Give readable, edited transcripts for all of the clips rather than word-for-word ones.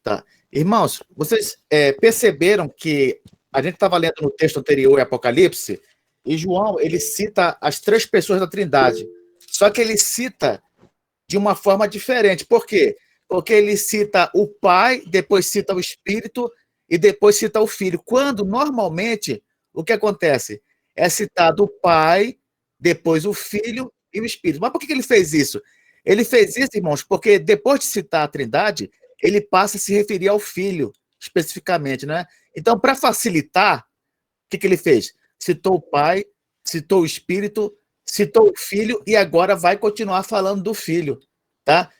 Tá. Irmãos, vocês perceberam que a gente estava lendo no texto anterior, em Apocalipse, e João, ele cita as três pessoas da Trindade. Só que ele cita de uma forma diferente. Por quê? Porque ele cita o Pai, depois cita o Espírito e depois cita o Filho. Quando, normalmente, o que acontece? É citado o Pai, depois o Filho e o Espírito. Mas por que ele fez isso? Ele fez isso, irmãos, porque depois de citar a Trindade, ele passa a se referir ao Filho, especificamente, né? Então, para facilitar, o que ele fez? Citou o Pai, citou o Espírito, citou o Filho e agora vai continuar falando do Filho, tá?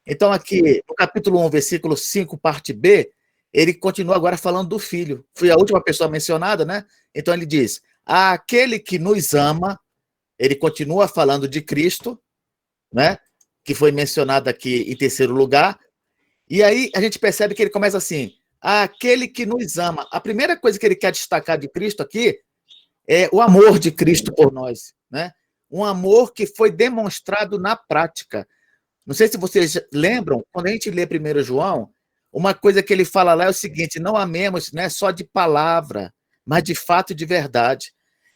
Então, aqui, no capítulo 1, versículo 5, parte B, ele continua agora falando do Filho. Foi a última pessoa mencionada, né? Então, ele diz, aquele que nos ama, ele continua falando de Cristo, né? Que foi mencionado aqui em terceiro lugar, e aí a gente percebe que ele começa assim, aquele que nos ama. A primeira coisa que ele quer destacar de Cristo aqui é o amor de Cristo por nós, né? Um amor que foi demonstrado na prática. Não sei se vocês lembram, quando a gente lê 1 João, uma coisa que ele fala lá é o seguinte, não amemos, né, só de palavra, mas de fato e de verdade.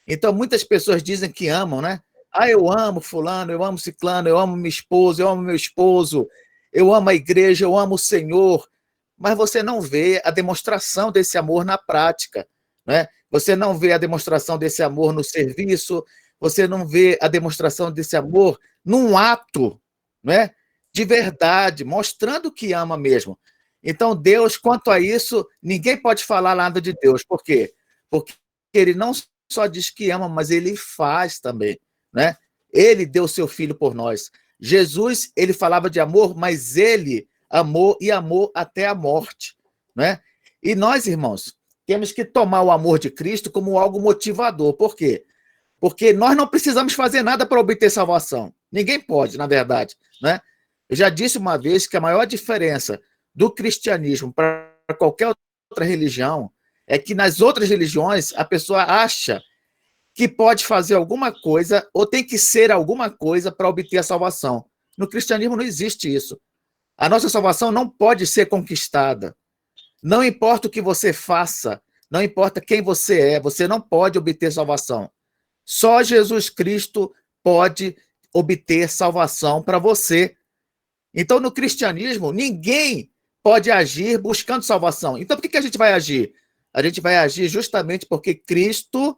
Então, muitas pessoas dizem que amam, né? Eu amo fulano, eu amo ciclano, eu amo minha esposa, eu amo meu esposo, eu amo a igreja, eu amo o Senhor, mas você não vê a demonstração desse amor na prática, né? Você não vê a demonstração desse amor no serviço, você não vê a demonstração desse amor num ato, né? De verdade, mostrando que ama mesmo. Então, Deus, quanto a isso, ninguém pode falar nada de Deus. Por quê? Porque ele não só diz que ama, mas ele faz também, né? Ele deu seu filho por nós. Jesus, ele falava de amor, mas ele amou e amou até a morte, né? E nós, irmãos, temos que tomar o amor de Cristo como algo motivador. Por quê? Porque nós não precisamos fazer nada para obter salvação. Ninguém pode, na verdade, né? Eu já disse uma vez que a maior diferença do cristianismo para qualquer outra religião é que nas outras religiões a pessoa acha que pode fazer alguma coisa ou tem que ser alguma coisa para obter a salvação. No cristianismo não existe isso. A nossa salvação não pode ser conquistada. Não importa o que você faça, não importa quem você não pode obter salvação. Só Jesus Cristo pode obter salvação para você. Então, no cristianismo, ninguém pode agir buscando salvação. Então, por que a gente vai agir? A gente vai agir justamente porque Cristo,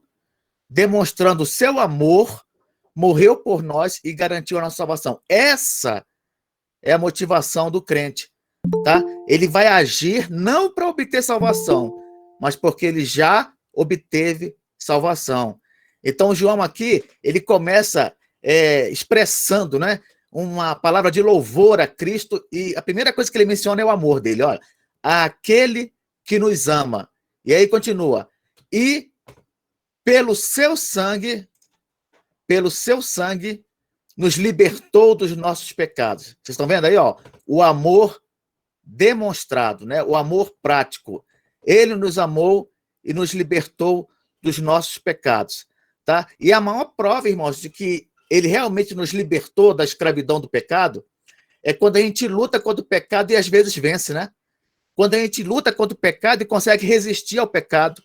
demonstrando o seu amor, morreu por nós e garantiu a nossa salvação. Essa é a motivação do crente, tá? Ele vai agir não para obter salvação, mas porque ele já obteve salvação. Então, João aqui, ele começa expressando, né, uma palavra de louvor a Cristo, e a primeira coisa que ele menciona é o amor dele, olha, aquele que nos ama. E aí continua, e pelo seu sangue, nos libertou dos nossos pecados. Vocês estão vendo aí, ó, o amor demonstrado, né, o amor prático. Ele nos amou e nos libertou dos nossos pecados. Tá? E a maior prova, irmãos, de que ele realmente nos libertou da escravidão do pecado é quando a gente luta contra o pecado e às vezes vence, né? Quando a gente luta contra o pecado e consegue resistir ao pecado.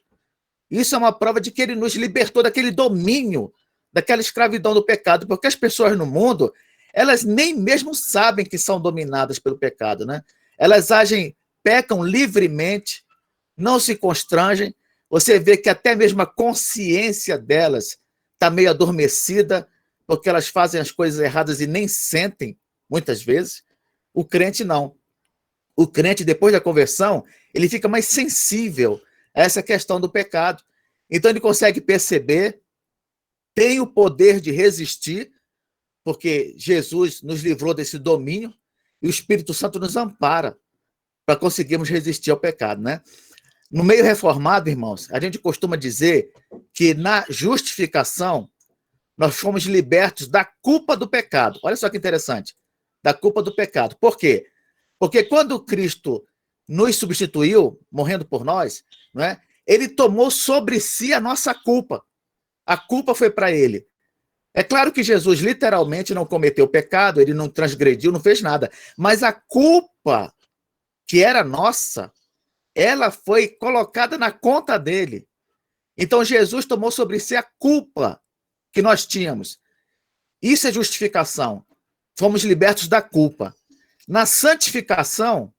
Isso é uma prova de que ele nos libertou daquele domínio, daquela escravidão do pecado, porque as pessoas no mundo, elas nem mesmo sabem que são dominadas pelo pecado, né? Elas pecam livremente, não se constrangem. Você vê que até mesmo a consciência delas está meio adormecida, porque elas fazem as coisas erradas e nem sentem, muitas vezes. O crente não. O crente, depois da conversão, ele fica mais sensível a essa questão do pecado. Então, ele consegue perceber, tem o poder de resistir, porque Jesus nos livrou desse domínio e o Espírito Santo nos ampara para conseguirmos resistir ao pecado, né? No meio reformado, irmãos, a gente costuma dizer que na justificação nós fomos libertos da culpa do pecado. Olha só que interessante, da culpa do pecado. Por quê? Porque quando Cristo nos substituiu, morrendo por nós, não é? Ele tomou sobre si a nossa culpa. A culpa foi para ele. É claro que Jesus literalmente não cometeu pecado, ele não transgrediu, não fez nada, mas a culpa que era nossa, ela foi colocada na conta dele. Então, Jesus tomou sobre si a culpa que nós tínhamos. Isso é justificação. Fomos libertos da culpa. Na santificação,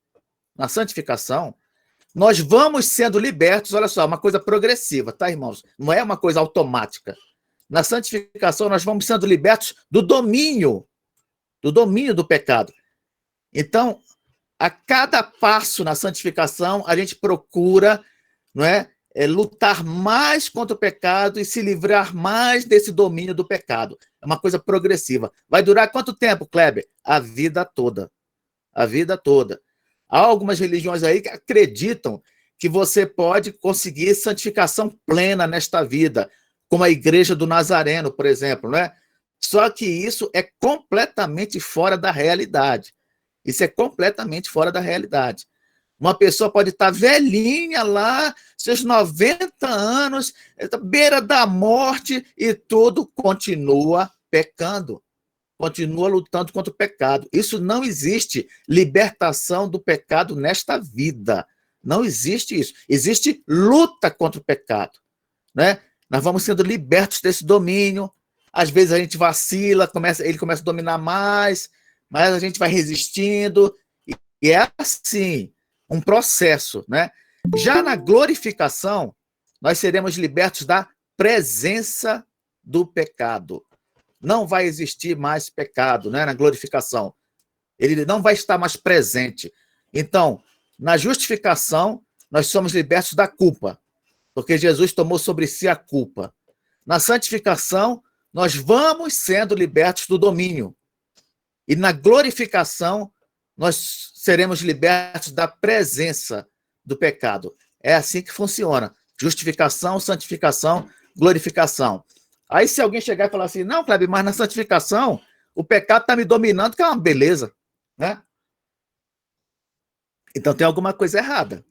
nós vamos sendo libertos, olha só, uma coisa progressiva, tá, irmãos? Não é uma coisa automática. Na santificação, nós vamos sendo libertos do domínio do pecado. Então, a cada passo na santificação, a gente procura, não é, lutar mais contra o pecado e se livrar mais desse domínio do pecado. É uma coisa progressiva. Vai durar quanto tempo, Kleber? A vida toda. A vida toda. Há algumas religiões aí que acreditam que você pode conseguir santificação plena nesta vida, como a Igreja do Nazareno, por exemplo, não é? Só que isso é completamente fora da realidade. Isso é completamente fora da realidade. Uma pessoa pode estar velhinha lá, seus 90 anos, beira da morte e tudo, continua pecando. Continua lutando contra o pecado. Isso não existe libertação do pecado nesta vida. Não existe isso. Existe luta contra o pecado, né? Nós vamos sendo libertos desse domínio. Às vezes a gente vacila, ele começa a dominar mais, mas a gente vai resistindo. E é assim, um processo, né? Já na glorificação, nós seremos libertos da presença do pecado. Não vai existir mais pecado, né, na glorificação. Ele não vai estar mais presente. Então, na justificação, nós somos libertos da culpa, porque Jesus tomou sobre si a culpa. Na santificação, nós vamos sendo libertos do domínio. E na glorificação, nós seremos libertos da presença do pecado. É assim que funciona. Justificação, santificação, glorificação. Aí se alguém chegar e falar assim, não, Kleber, mas na santificação o pecado está me dominando, que é uma beleza, né? Então tem alguma coisa errada.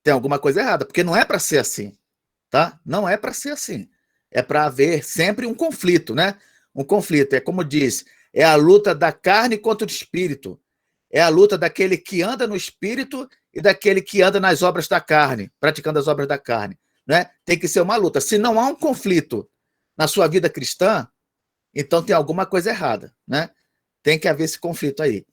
Tem alguma coisa errada, porque não é para ser assim, tá? Não é para ser assim. É para haver sempre um conflito, né? Um conflito, é como diz, é a luta da carne contra o espírito. É a luta daquele que anda no espírito e daquele que anda nas obras da carne, praticando as obras da carne, né? Tem que ser uma luta. Se não há um conflito na sua vida cristã, então tem alguma coisa errada, né? Tem que haver esse conflito aí.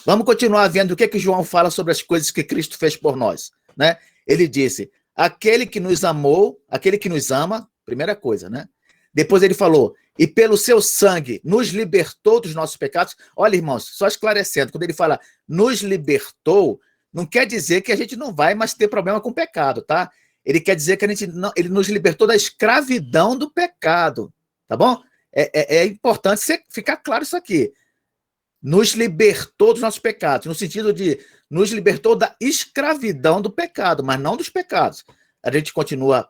Vamos continuar vendo o que João fala sobre as coisas que Cristo fez por nós, né? Ele disse, aquele que nos amou, aquele que nos ama, primeira coisa, né? Depois ele falou, e pelo seu sangue nos libertou dos nossos pecados. Olha, irmãos, só esclarecendo, quando ele fala nos libertou, não quer dizer que a gente não vai mais ter problema com o pecado, tá? Ele quer dizer que ele nos libertou da escravidão do pecado, tá bom? É importante ficar claro isso aqui. Nos libertou dos nossos pecados, no sentido de nos libertou da escravidão do pecado, mas não dos pecados. A gente continua,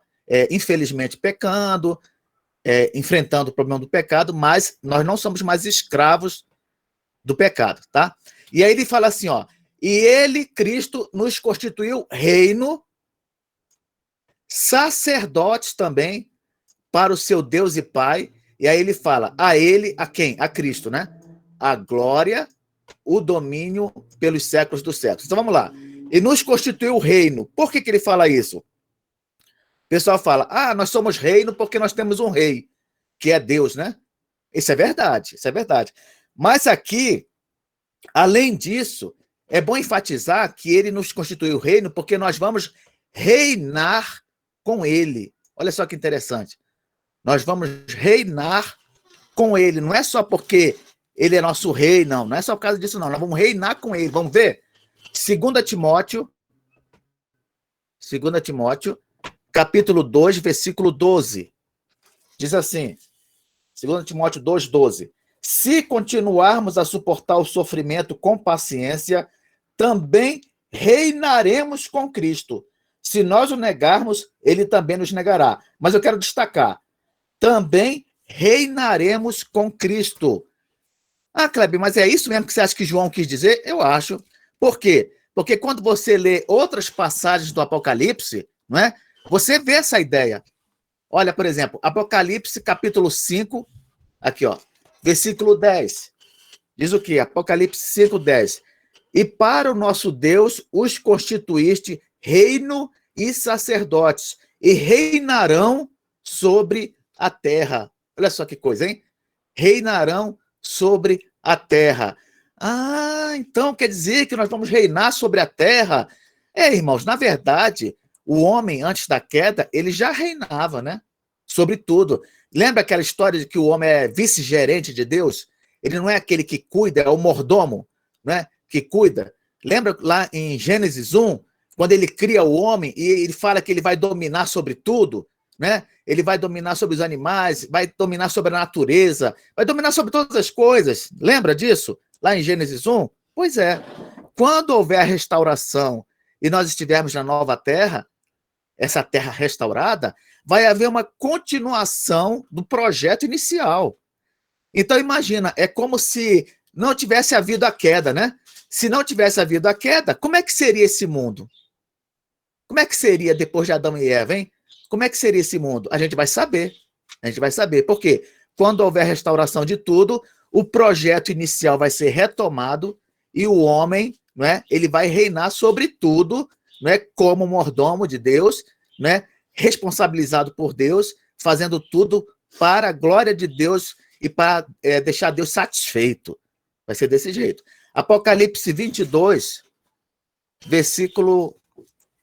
infelizmente, pecando, enfrentando o problema do pecado, mas nós não somos mais escravos do pecado, tá? E aí ele fala assim, ó, e ele, Cristo, nos constituiu reino, sacerdotes também para o seu Deus e Pai. E aí ele fala, a ele, a quem? A Cristo, né? A glória, o domínio pelos séculos dos séculos. Então vamos lá. E nos constituiu reino. Por que ele fala isso? O pessoal fala, nós somos reino porque nós temos um rei, que é Deus, né? Isso é verdade, isso é verdade. Mas aqui, além disso, é bom enfatizar que ele nos constituiu reino porque nós vamos reinar com ele. Olha só que interessante. Nós vamos reinar com ele. Não é só porque ele é nosso rei, não. Não é só por causa disso, não. Nós vamos reinar com ele. Vamos ver? 2 Timóteo, capítulo 2, versículo 12. Diz assim, 2 Timóteo 2, 12. Se continuarmos a suportar o sofrimento com paciência, também reinaremos com Cristo. Se nós o negarmos, ele também nos negará. Mas eu quero destacar, também reinaremos com Cristo. Kleber, mas é isso mesmo que você acha que João quis dizer? Eu acho. Por quê? Porque quando você lê outras passagens do Apocalipse, não é? Você vê essa ideia. Olha, por exemplo, Apocalipse capítulo 5, aqui, ó, versículo 10. Diz o quê? Apocalipse 5, 10. E para o nosso Deus os constituíste reino e sacerdotes, e reinarão sobre a terra. Olha só que coisa, hein? Reinarão sobre a terra. Ah, então quer dizer que nós vamos reinar sobre a terra? Irmãos, na verdade, o homem, antes da queda, ele já reinava, né? Sobre tudo. Lembra aquela história de que o homem é vice-gerente de Deus? Ele não é aquele que cuida, é o mordomo, né? Que cuida. Lembra lá em Gênesis 1, quando ele cria o homem e ele fala que ele vai dominar sobre tudo, né? Ele vai dominar sobre os animais, vai dominar sobre a natureza, vai dominar sobre todas as coisas. Lembra disso? Lá em Gênesis 1? Pois é. Quando houver a restauração e nós estivermos na nova terra, essa terra restaurada, vai haver uma continuação do projeto inicial. Então, imagina, é como se não tivesse havido a queda, né? Se não tivesse havido a queda, como é que seria esse mundo? Como é que seria depois de Adão e Eva, hein? Como é que seria esse mundo? A gente vai saber. A gente vai saber. Por quê? Quando houver restauração de tudo, o projeto inicial vai ser retomado e o homem, né, ele vai reinar sobre tudo, né, como mordomo de Deus, né, responsabilizado por Deus, fazendo tudo para a glória de Deus e para deixar Deus satisfeito. Vai ser desse jeito. Apocalipse 22, versículo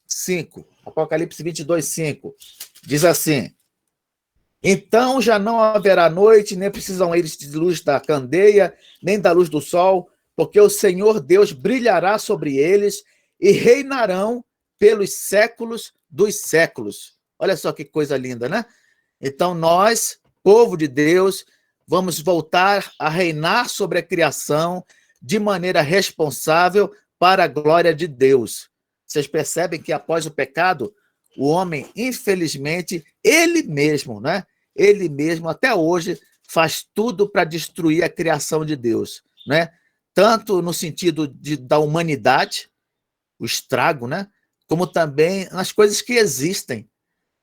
5. Apocalipse 22, 5. Diz assim: então já não haverá noite, nem precisam eles de luz da candeia, nem da luz do sol, porque o Senhor Deus brilhará sobre eles e reinarão pelos séculos dos séculos. Olha só que coisa linda, né? Então nós, povo de Deus, vamos voltar a reinar sobre a criação de maneira responsável para a glória de Deus. Vocês percebem que após o pecado, o homem, infelizmente, ele mesmo, né? Ele mesmo, até hoje, faz tudo para destruir a criação de Deus, né? Tanto no sentido da humanidade, o estrago, né? Como também nas coisas que existem.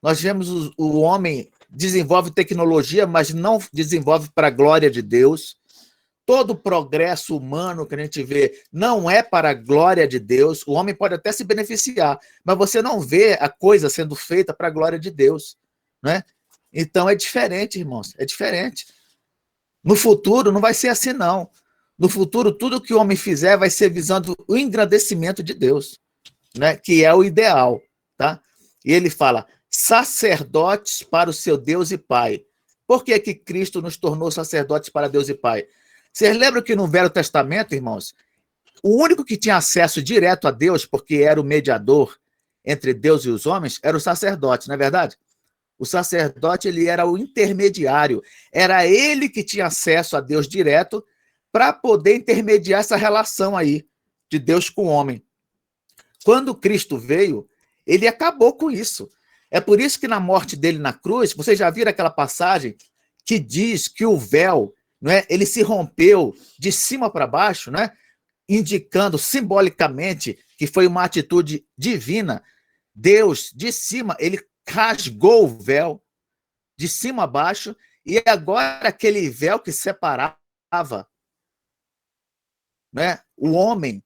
Nós vemos o homem desenvolve tecnologia, mas não desenvolve para a glória de Deus. Todo o progresso humano que a gente vê não é para a glória de Deus. O homem pode até se beneficiar, mas você não vê a coisa sendo feita para a glória de Deus, né? Então é diferente, irmãos, é diferente. No futuro não vai ser assim, não. No futuro, tudo que o homem fizer vai ser visando o engrandecimento de Deus, né? Que é o ideal, tá? E ele fala, sacerdotes para o seu Deus e Pai. Por que que Cristo nos tornou sacerdotes para Deus e Pai? Vocês lembram que no Velho Testamento, irmãos, o único que tinha acesso direto a Deus, porque era o mediador entre Deus e os homens, era o sacerdote, não é verdade? O sacerdote, ele era o intermediário. Era ele que tinha acesso a Deus direto para poder intermediar essa relação aí de Deus com o homem. Quando Cristo veio, ele acabou com isso. É por isso que na morte dele na cruz, vocês já viram aquela passagem que diz que o véu, não é, ele se rompeu de cima para baixo, né, indicando simbolicamente que foi uma atitude divina. Deus, de cima, ele rasgou o véu de cima a baixo, e agora aquele véu que separava, né, o homem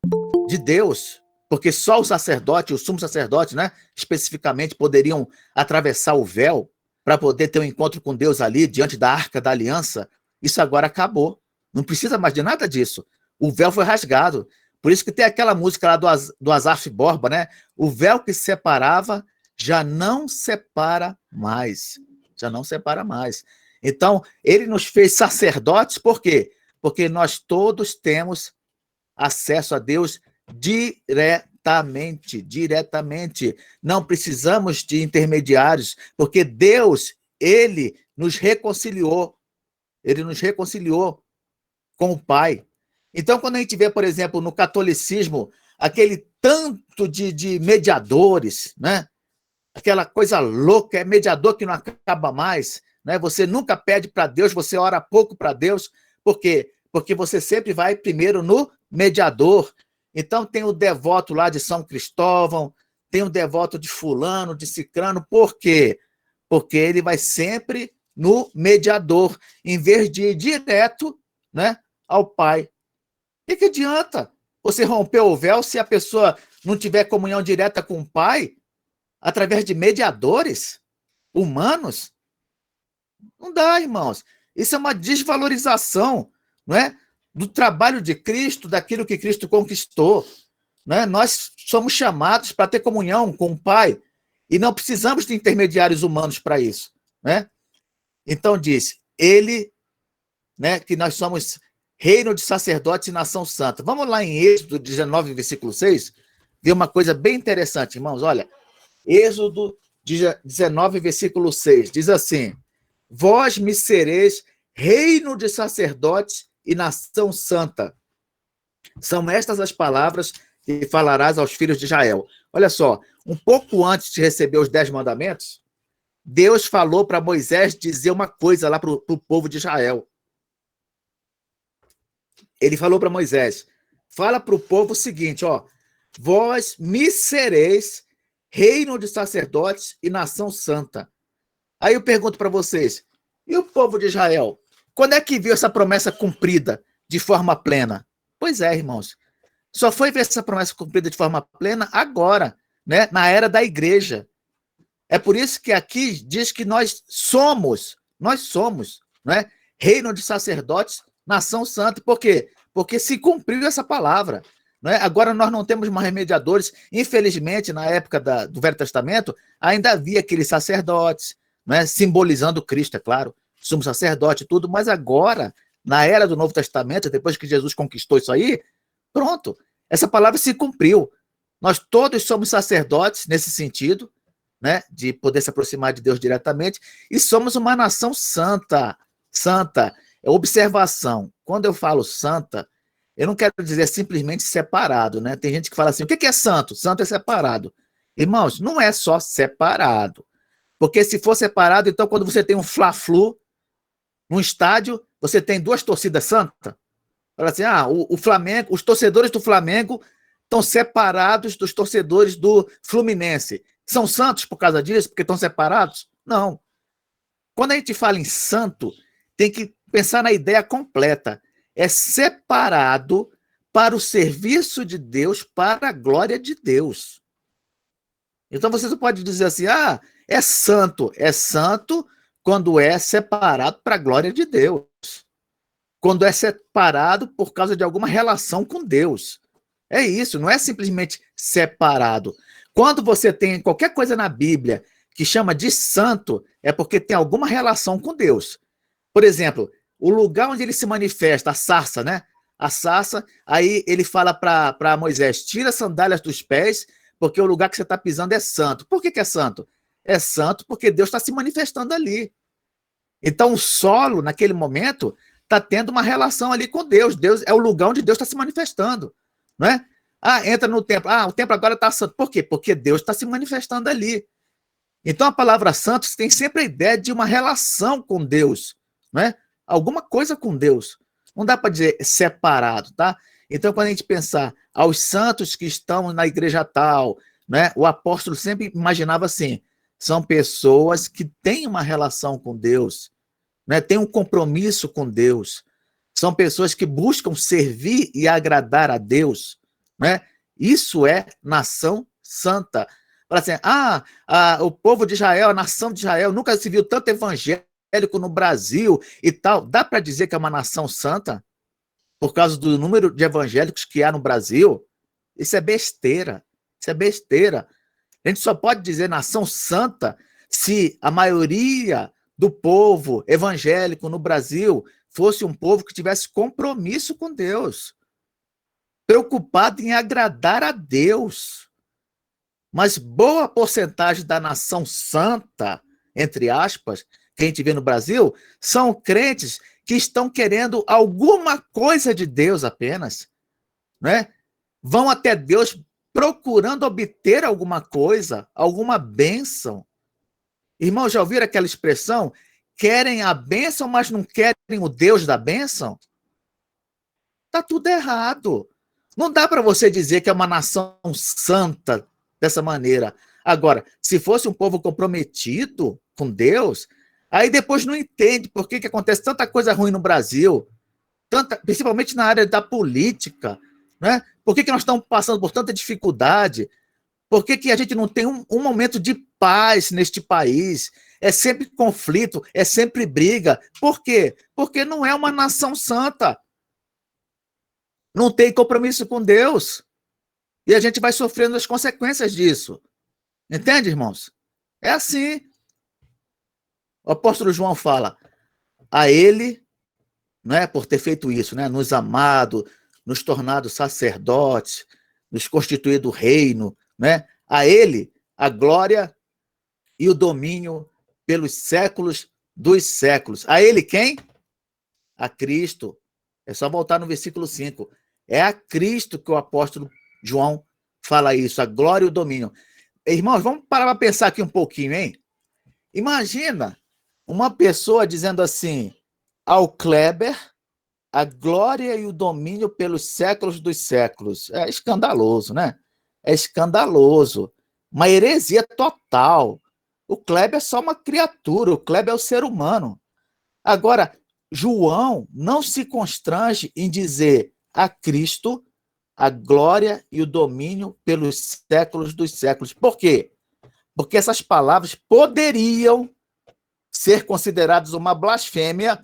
de Deus, porque só o sacerdote, o sumo sacerdote, né, especificamente, poderiam atravessar o véu para poder ter um encontro com Deus ali, diante da Arca da Aliança. Isso agora acabou. Não precisa mais de nada disso. O véu foi rasgado. Por isso que tem aquela música lá do Asaf Borba, né? O véu que separava já não separa mais. Já não separa mais. Então, ele nos fez sacerdotes, por quê? Porque nós todos temos acesso a Deus diretamente. Não precisamos de intermediários, porque Deus, ele nos reconciliou com o Pai. Então, quando a gente vê, por exemplo, no catolicismo, aquele tanto de mediadores, né? Aquela coisa louca, é mediador que não acaba mais, né? Você nunca pede para Deus, você ora pouco para Deus, por quê? Porque você sempre vai primeiro no mediador. Então tem o devoto lá de São Cristóvão, tem o devoto de fulano, de cicrano, por quê? Porque ele vai sempre no mediador, em vez de ir direto, né, ao Pai. O que adianta? Você rompeu o véu se a pessoa não tiver comunhão direta com o Pai, através de mediadores humanos? Não dá, irmãos. Isso é uma desvalorização, não é? Do trabalho de Cristo, daquilo que Cristo conquistou. Não é? Nós somos chamados para ter comunhão com o Pai e não precisamos de intermediários humanos para isso. Né? Então diz, ele, né, que nós somos reino de sacerdotes e nação santa. Vamos lá em Êxodo 19, versículo 6, ver uma coisa bem interessante, irmãos. Olha, Êxodo 19, versículo 6, diz assim: vós me sereis reino de sacerdotes e nação santa. São estas as palavras que falarás aos filhos de Israel. Olha só, um pouco antes de receber os 10 mandamentos, Deus falou para Moisés dizer uma coisa lá para o povo de Israel. Ele falou para Moisés, fala para o povo o seguinte, ó, vós me sereis reino de sacerdotes e nação santa. Aí eu pergunto para vocês, e o povo de Israel? Quando é que viu essa promessa cumprida de forma plena? Pois é, irmãos. Só foi ver essa promessa cumprida de forma plena agora, né? Na era da igreja. É por isso que aqui diz que nós somos, né? Reino de sacerdotes, nação santa. Por quê? Porque se cumpriu essa palavra. Né? Agora nós não temos mais mediadores. Infelizmente, na época do Velho Testamento, ainda havia aqueles sacerdotes, né? Simbolizando Cristo, é claro, sumo sacerdote e tudo, mas agora, na era do Novo Testamento, depois que Jesus conquistou isso aí, pronto, essa palavra se cumpriu. Nós todos somos sacerdotes nesse sentido, né, de poder se aproximar de Deus diretamente, e somos uma nação santa. Santa é observação. Quando eu falo santa, eu não quero dizer simplesmente separado, né? Tem gente que fala assim, o que é santo? Santo é separado. Irmãos, não é só separado. Porque se for separado, então quando você tem um fla-flu num estádio, você tem duas torcidas santas. Fala assim, o Flamengo, os torcedores do Flamengo estão separados dos torcedores do Fluminense. São santos por causa disso, porque estão separados? Não. Quando a gente fala em santo, tem que pensar na ideia completa. É separado para o serviço de Deus, para a glória de Deus. Então você não pode dizer assim, é santo. É santo quando é separado para a glória de Deus. Quando é separado por causa de alguma relação com Deus. É isso, não é simplesmente separado. Quando você tem qualquer coisa na Bíblia que chama de santo, é porque tem alguma relação com Deus. Por exemplo, o lugar onde ele se manifesta, a sarça, né? A sarça, aí ele fala para Moisés, tira as sandálias dos pés, porque o lugar que você está pisando é santo. Por que é santo? É santo porque Deus está se manifestando ali. Então o solo, naquele momento, está tendo uma relação ali com Deus. Deus é o lugar onde Deus está se manifestando. Não é? Entra no templo. O templo agora está santo. Por quê? Porque Deus está se manifestando ali. Então a palavra santo tem sempre a ideia de uma relação com Deus. Não é? Alguma coisa com Deus. Não dá para dizer separado, tá? Então, quando a gente pensar aos santos que estão na igreja tal, né, o apóstolo sempre imaginava assim, são pessoas que têm uma relação com Deus, né, têm um compromisso com Deus, são pessoas que buscam servir e agradar a Deus, né? Isso é nação santa. Fala assim, o povo de Israel, a nação de Israel, nunca se viu tanto evangélico no Brasil e tal. Dá para dizer que é uma nação santa? Por causa do número de evangélicos que há no Brasil? Isso é besteira. Isso é besteira. A gente só pode dizer nação santa se a maioria do povo evangélico no Brasil fosse um povo que tivesse compromisso com Deus, preocupado em agradar a Deus. Mas boa porcentagem da nação santa, entre aspas, que a gente vê no Brasil, são crentes que estão querendo alguma coisa de Deus apenas, né? Vão até Deus procurando obter alguma coisa, alguma bênção. Irmãos, já ouviram aquela expressão? Querem a bênção, mas não querem o Deus da bênção? Está tudo errado. Não dá para você dizer que é uma nação santa dessa maneira. Agora, se fosse um povo comprometido com Deus, aí depois não entende por que acontece tanta coisa ruim no Brasil, principalmente na área da política, né? Por que nós estamos passando por tanta dificuldade? Por que a gente não tem um momento de paz neste país? É sempre conflito, é sempre briga. Por quê? Porque não é uma nação santa. Não tem compromisso com Deus. E a gente vai sofrendo as consequências disso. Entende, irmãos? É assim. O apóstolo João fala, a ele, né, por ter feito isso, né, nos amado, nos tornado sacerdotes, nos constituído reino, né, a ele a glória e o domínio pelos séculos dos séculos. A ele quem? A Cristo. É só voltar no versículo 5. É a Cristo que o apóstolo João fala isso, a glória e o domínio. Irmãos, vamos parar para pensar aqui um pouquinho, hein? Imagina uma pessoa dizendo assim, ao Kleber, a glória e o domínio pelos séculos dos séculos. É escandaloso, né? É escandaloso. Uma heresia total. O Kleber é só uma criatura, o Kleber é o ser humano. Agora, João não se constrange em dizer a Cristo a glória e o domínio pelos séculos dos séculos. Por quê? Porque essas palavras poderiam ser consideradas uma blasfêmia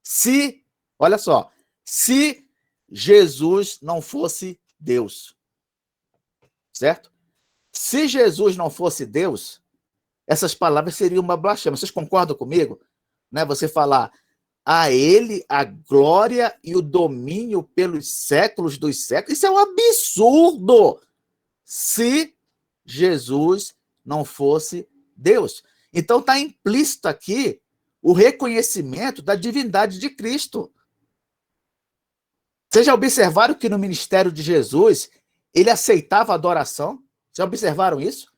se, olha só, se Jesus não fosse Deus. Certo? Se Jesus não fosse Deus, essas palavras seriam uma blasfêmia. Vocês concordam comigo? Né? Você falar a ele a glória e o domínio pelos séculos dos séculos. Isso é um absurdo se Jesus não fosse Deus. Então está implícito aqui o reconhecimento da divindade de Cristo. Vocês já observaram que no ministério de Jesus ele aceitava a adoração? Já observaram isso?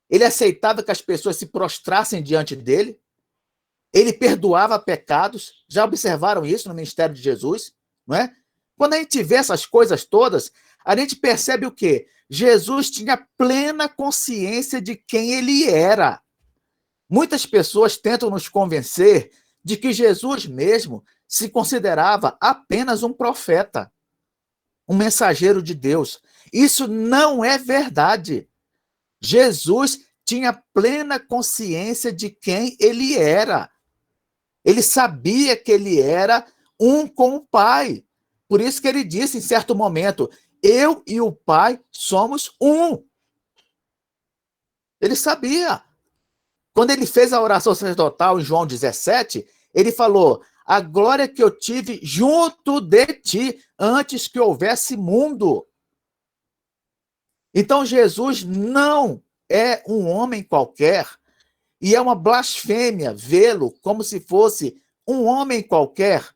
Ele aceitava que as pessoas se prostrassem diante dele? Ele perdoava pecados? Já observaram isso no ministério de Jesus? Não é? Quando a gente vê essas coisas todas, a gente percebe o quê? Jesus tinha plena consciência de quem ele era. Muitas pessoas tentam nos convencer de que Jesus mesmo se considerava apenas um profeta, um mensageiro de Deus. Isso não é verdade. Jesus tinha plena consciência de quem ele era. Ele sabia que ele era um com o Pai. Por isso que ele disse em certo momento, eu e o Pai somos um. Ele sabia. Quando ele fez a oração sacerdotal em João 17, ele falou, a glória que eu tive junto de ti, antes que houvesse mundo. Então Jesus não é um homem qualquer, e é uma blasfêmia vê-lo como se fosse um homem qualquer.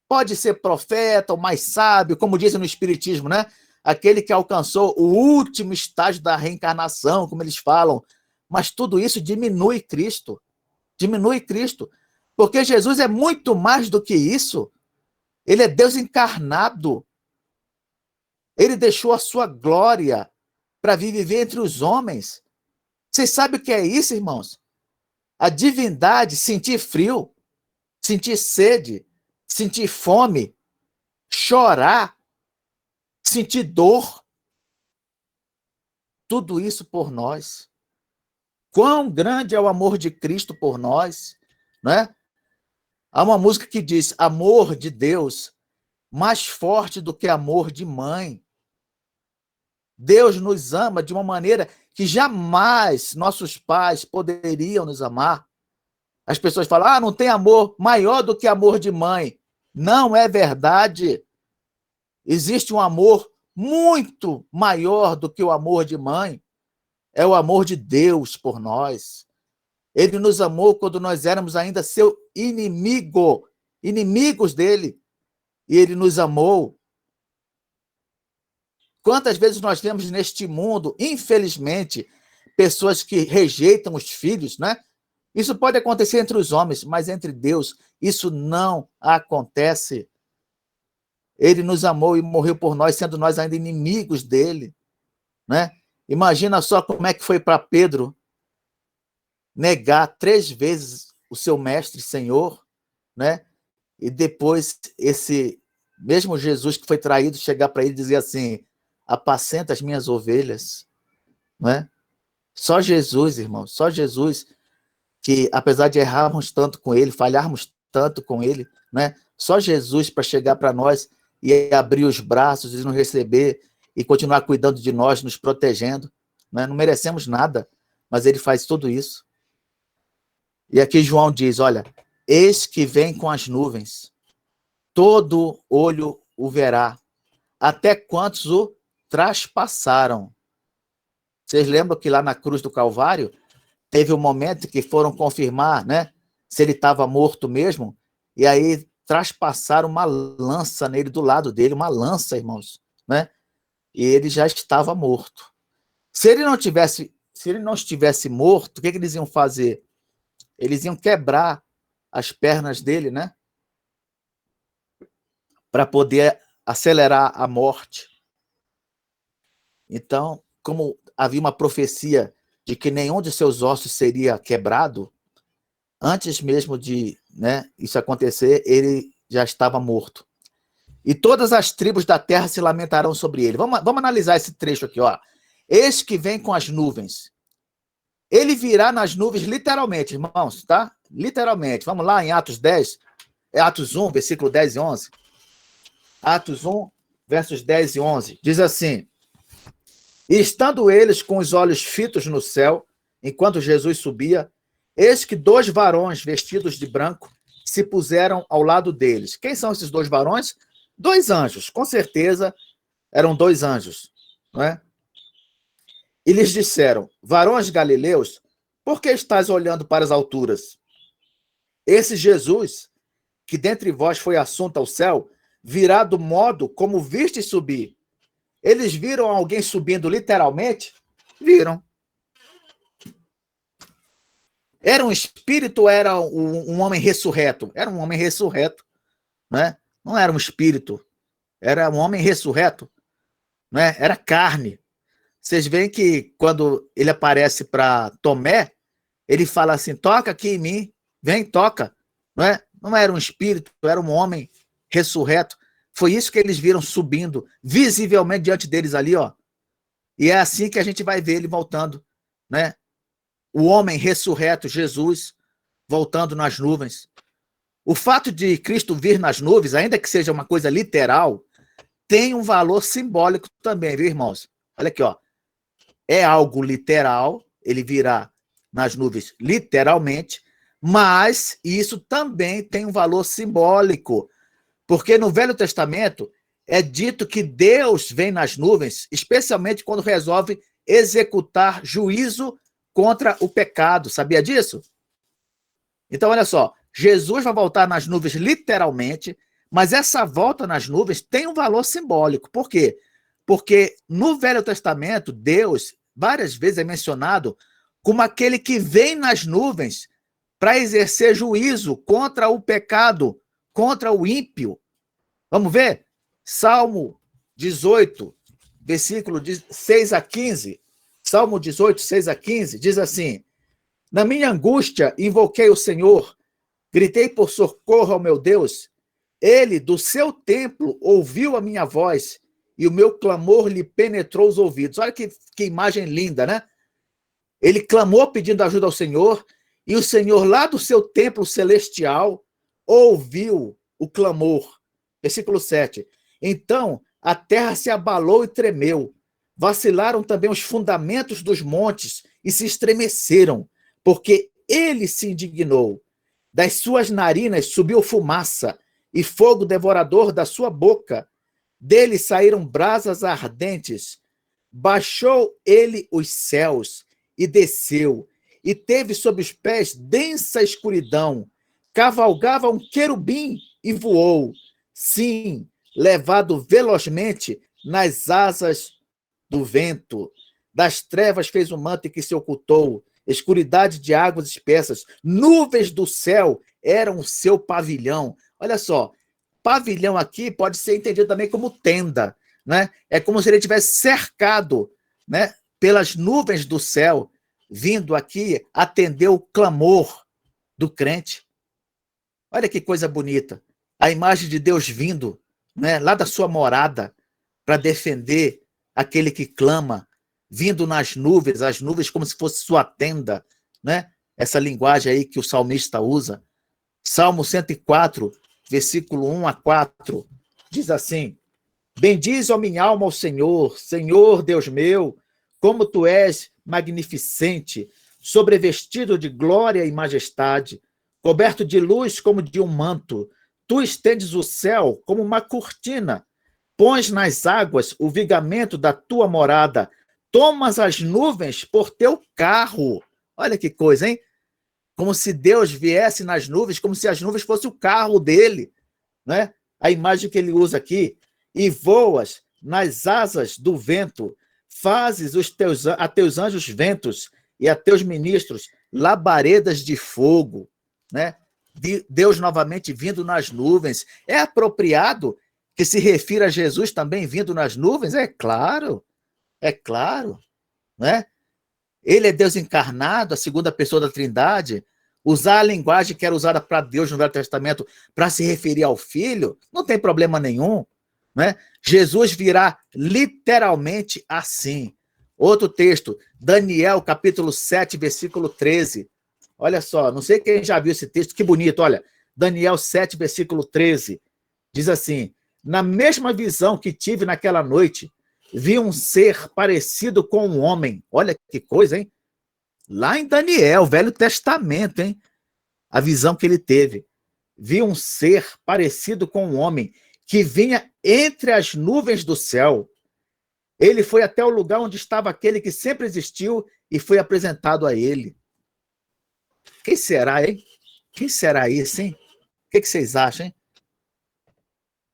Pode ser profeta, o mais sábio, como dizem no Espiritismo, né? Aquele que alcançou o último estágio da reencarnação, como eles falam. Mas tudo isso diminui Cristo. Diminui Cristo. Porque Jesus é muito mais do que isso. Ele é Deus encarnado. Ele deixou a sua glória para viver entre os homens. Vocês sabem o que é isso, irmãos? A divindade, sentir frio, sentir sede, sentir fome, chorar, sentir dor. Tudo isso por nós. Quão grande é o amor de Cristo por nós, né? Há uma música que diz, amor de Deus, mais forte do que amor de mãe. Deus nos ama de uma maneira que jamais nossos pais poderiam nos amar. As pessoas falam, não tem amor maior do que amor de mãe. Não é verdade. Existe um amor muito maior do que o amor de mãe. É o amor de Deus por nós. Ele nos amou quando nós éramos ainda seu inimigo, inimigos dele. E ele nos amou. Quantas vezes nós vemos neste mundo, infelizmente, pessoas que rejeitam os filhos, né? Isso pode acontecer entre os homens, mas entre Deus, isso não acontece. Ele nos amou e morreu por nós, sendo nós ainda inimigos dele, né? Imagina só como é que foi para Pedro negar 3 vezes o seu mestre, Senhor, né? E depois esse Mesmo Jesus que foi traído, chegar para ele e dizer assim, apacenta as minhas ovelhas, não é? Só Jesus, irmão, só Jesus, que apesar de errarmos tanto com ele, falharmos tanto com ele, né? Só Jesus para chegar para nós e abrir os braços e nos receber e continuar cuidando de nós, nos protegendo, né? Não merecemos nada, mas ele faz tudo isso. E aqui João diz, olha, eis que vem com as nuvens, todo olho o verá, até quantos o traspassaram. Vocês lembram que lá na cruz do Calvário, teve um momento que foram confirmar, né, se ele estava morto mesmo, e aí traspassaram uma lança nele, do lado dele, uma lança, irmãos, né? E ele já estava morto. Se ele não estivesse morto, o que eles iam fazer? Eles iam quebrar as pernas dele, né? Para poder acelerar a morte. Então, como havia uma profecia de que nenhum de seus ossos seria quebrado, antes mesmo de, né, isso acontecer, ele já estava morto. E todas as tribos da terra se lamentarão sobre ele. Vamos analisar esse trecho aqui, ó. Eis que vem com as nuvens. Ele virá nas nuvens, literalmente, irmãos, tá? Literalmente. Vamos lá em Atos 10, Atos 1, versículo 10 e 11. Atos 1, versos 10 e 11. Diz assim, e estando eles com os olhos fitos no céu, enquanto Jesus subia, eis que 2 varões vestidos de branco se puseram ao lado deles. Quem são esses 2 varões? 2 anjos, com certeza eram 2 anjos, não é? E lhes disseram, varões galileus, por que estáis olhando para as alturas? Esse Jesus, que dentre vós foi assunto ao céu, virá do modo como vistes subir. Eles viram alguém subindo literalmente? Viram. Era um espírito ou era um homem ressurreto? Era um homem ressurreto, né? Não era um espírito, era um homem ressurreto, né? Era carne. Vocês veem que quando ele aparece para Tomé, ele fala assim, toca aqui em mim, vem, toca. Não é? Não era um espírito, era um homem ressurreto. Foi isso que eles viram subindo, visivelmente diante deles ali, ó. E é assim que a gente vai ver ele voltando, né? O homem ressurreto, Jesus, voltando nas nuvens. O fato de Cristo vir nas nuvens, ainda que seja uma coisa literal, tem um valor simbólico também, viu, irmãos? Olha aqui, ó. É algo literal, ele virá nas nuvens literalmente, mas isso também tem um valor simbólico, porque no Velho Testamento é dito que Deus vem nas nuvens, especialmente quando resolve executar juízo contra o pecado. Sabia disso? Então, olha só, Jesus vai voltar nas nuvens literalmente, mas essa volta nas nuvens tem um valor simbólico. Por quê? Porque no Velho Testamento, Deus, várias vezes é mencionado como aquele que vem nas nuvens para exercer juízo contra o pecado, contra o ímpio. Vamos ver? Salmo 18, versículo 6 a 15. Salmo 18, 6 a 15, diz assim, na minha angústia invoquei o Senhor, gritei por socorro ao meu Deus. Ele, do seu templo, ouviu a minha voz e o meu clamor lhe penetrou os ouvidos. Olha que imagem linda, né? Ele clamou pedindo ajuda ao Senhor e o Senhor, lá do seu templo celestial, ouviu o clamor. Versículo 7. Então, a terra se abalou e tremeu. Vacilaram também os fundamentos dos montes e se estremeceram, porque ele se indignou. Das suas narinas subiu fumaça e fogo devorador da sua boca. Dele saíram brasas ardentes. Baixou ele os céus e desceu, e teve sob os pés densa escuridão. Cavalgava um querubim e voou. Sim, levado velozmente nas asas do vento. Das trevas fez um manto que se ocultou, escuridade de águas espessas, nuvens do céu eram o seu pavilhão. Olha só, pavilhão aqui pode ser entendido também como tenda, né? É como se ele tivesse cercado, né, pelas nuvens do céu, vindo aqui atender o clamor do crente. Olha que coisa bonita. A imagem de Deus vindo, né, lá da sua morada, para defender aquele que clama, vindo nas nuvens, as nuvens como se fosse sua tenda, né? Essa linguagem aí que o salmista usa. Salmo 104, versículo 1 a 4, diz assim: bendize, ó minha alma, ao Senhor, Senhor Deus meu, como tu és magnificente, sobrevestido de glória e majestade, coberto de luz como de um manto. Tu estendes o céu como uma cortina, pões nas águas o vigamento da tua morada, tomas as nuvens por teu carro. Olha que coisa, hein? Como se Deus viesse nas nuvens, como se as nuvens fossem o carro dele, né? A imagem que ele usa aqui. E voas nas asas do vento, fazes a teus anjos ventos e a teus ministros labaredas de fogo, né? Deus novamente vindo nas nuvens. É apropriado que se refira a Jesus também vindo nas nuvens? É claro, né? Ele é Deus encarnado, a segunda pessoa da Trindade. Usar a linguagem que era usada para Deus no Velho Testamento para se referir ao Filho, não tem problema nenhum, né? Jesus virá literalmente assim. Outro texto, Daniel, capítulo 7, versículo 13. Olha só, não sei quem já viu esse texto, que bonito, olha. Daniel 7, versículo 13. Diz assim: na mesma visão que tive naquela noite, vi um ser parecido com um homem. Olha que coisa, hein? Lá em Daniel, Velho Testamento, hein? A visão que ele teve. Vi um ser parecido com um homem que vinha entre as nuvens do céu. Ele foi até o lugar onde estava aquele que sempre existiu e foi apresentado a ele. Quem será, hein? Quem será esse, hein? O que vocês acham, hein?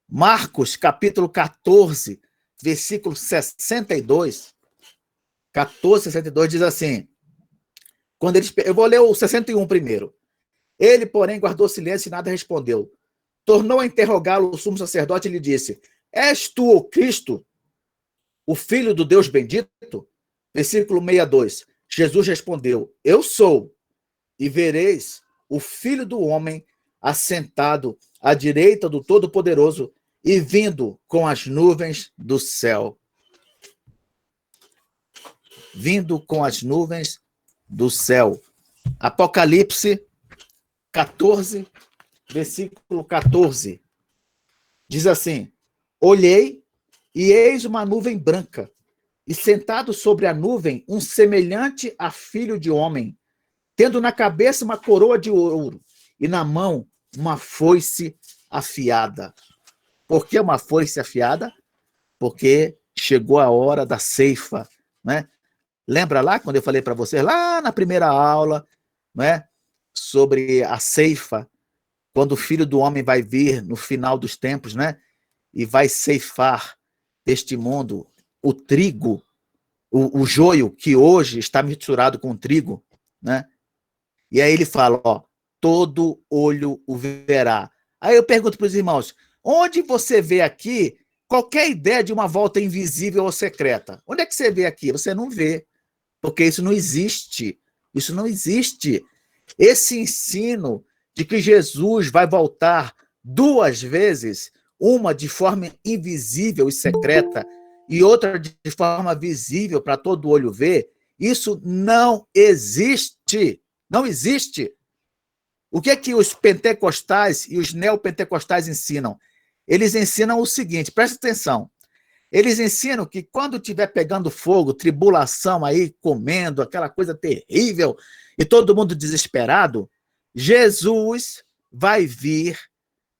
Marcos, capítulo 14, versículo 62. 14, 62 diz assim: quando eles, eu vou ler o 61 primeiro. Ele, porém, guardou silêncio e nada respondeu. Tornou a interrogá-lo o sumo sacerdote e lhe disse: és tu o Cristo, o Filho do Deus bendito? Versículo 62. Jesus respondeu: eu sou, e vereis o Filho do Homem assentado à direita do Todo-Poderoso e vindo com as nuvens do céu. Vindo com as nuvens do céu. Apocalipse 14, versículo 14. Diz assim: olhei, e eis uma nuvem branca, e sentado sobre a nuvem um semelhante a filho de homem, tendo na cabeça uma coroa de ouro, e na mão uma foice afiada. Por que uma foice afiada? Porque chegou a hora da ceifa, né? Lembra lá quando eu falei para vocês, lá na primeira aula, né, sobre a ceifa, quando o Filho do Homem vai vir no final dos tempos, né, e vai ceifar deste mundo o trigo, o joio que hoje está misturado com o trigo, né? E aí ele fala, ó, todo olho o verá. Aí eu pergunto para os irmãos, onde você vê aqui qualquer ideia de uma volta invisível ou secreta? Onde é que você vê aqui? Você não vê, porque isso não existe. Isso não existe. Esse ensino de que Jesus vai voltar 2 vezes, uma de forma invisível e secreta e outra de forma visível para todo olho ver, isso não existe. Não existe. O que é que os pentecostais e os neopentecostais ensinam? Eles ensinam o seguinte, presta atenção. Eles ensinam que quando estiver pegando fogo, tribulação aí, comendo, aquela coisa terrível, e todo mundo desesperado, Jesus vai vir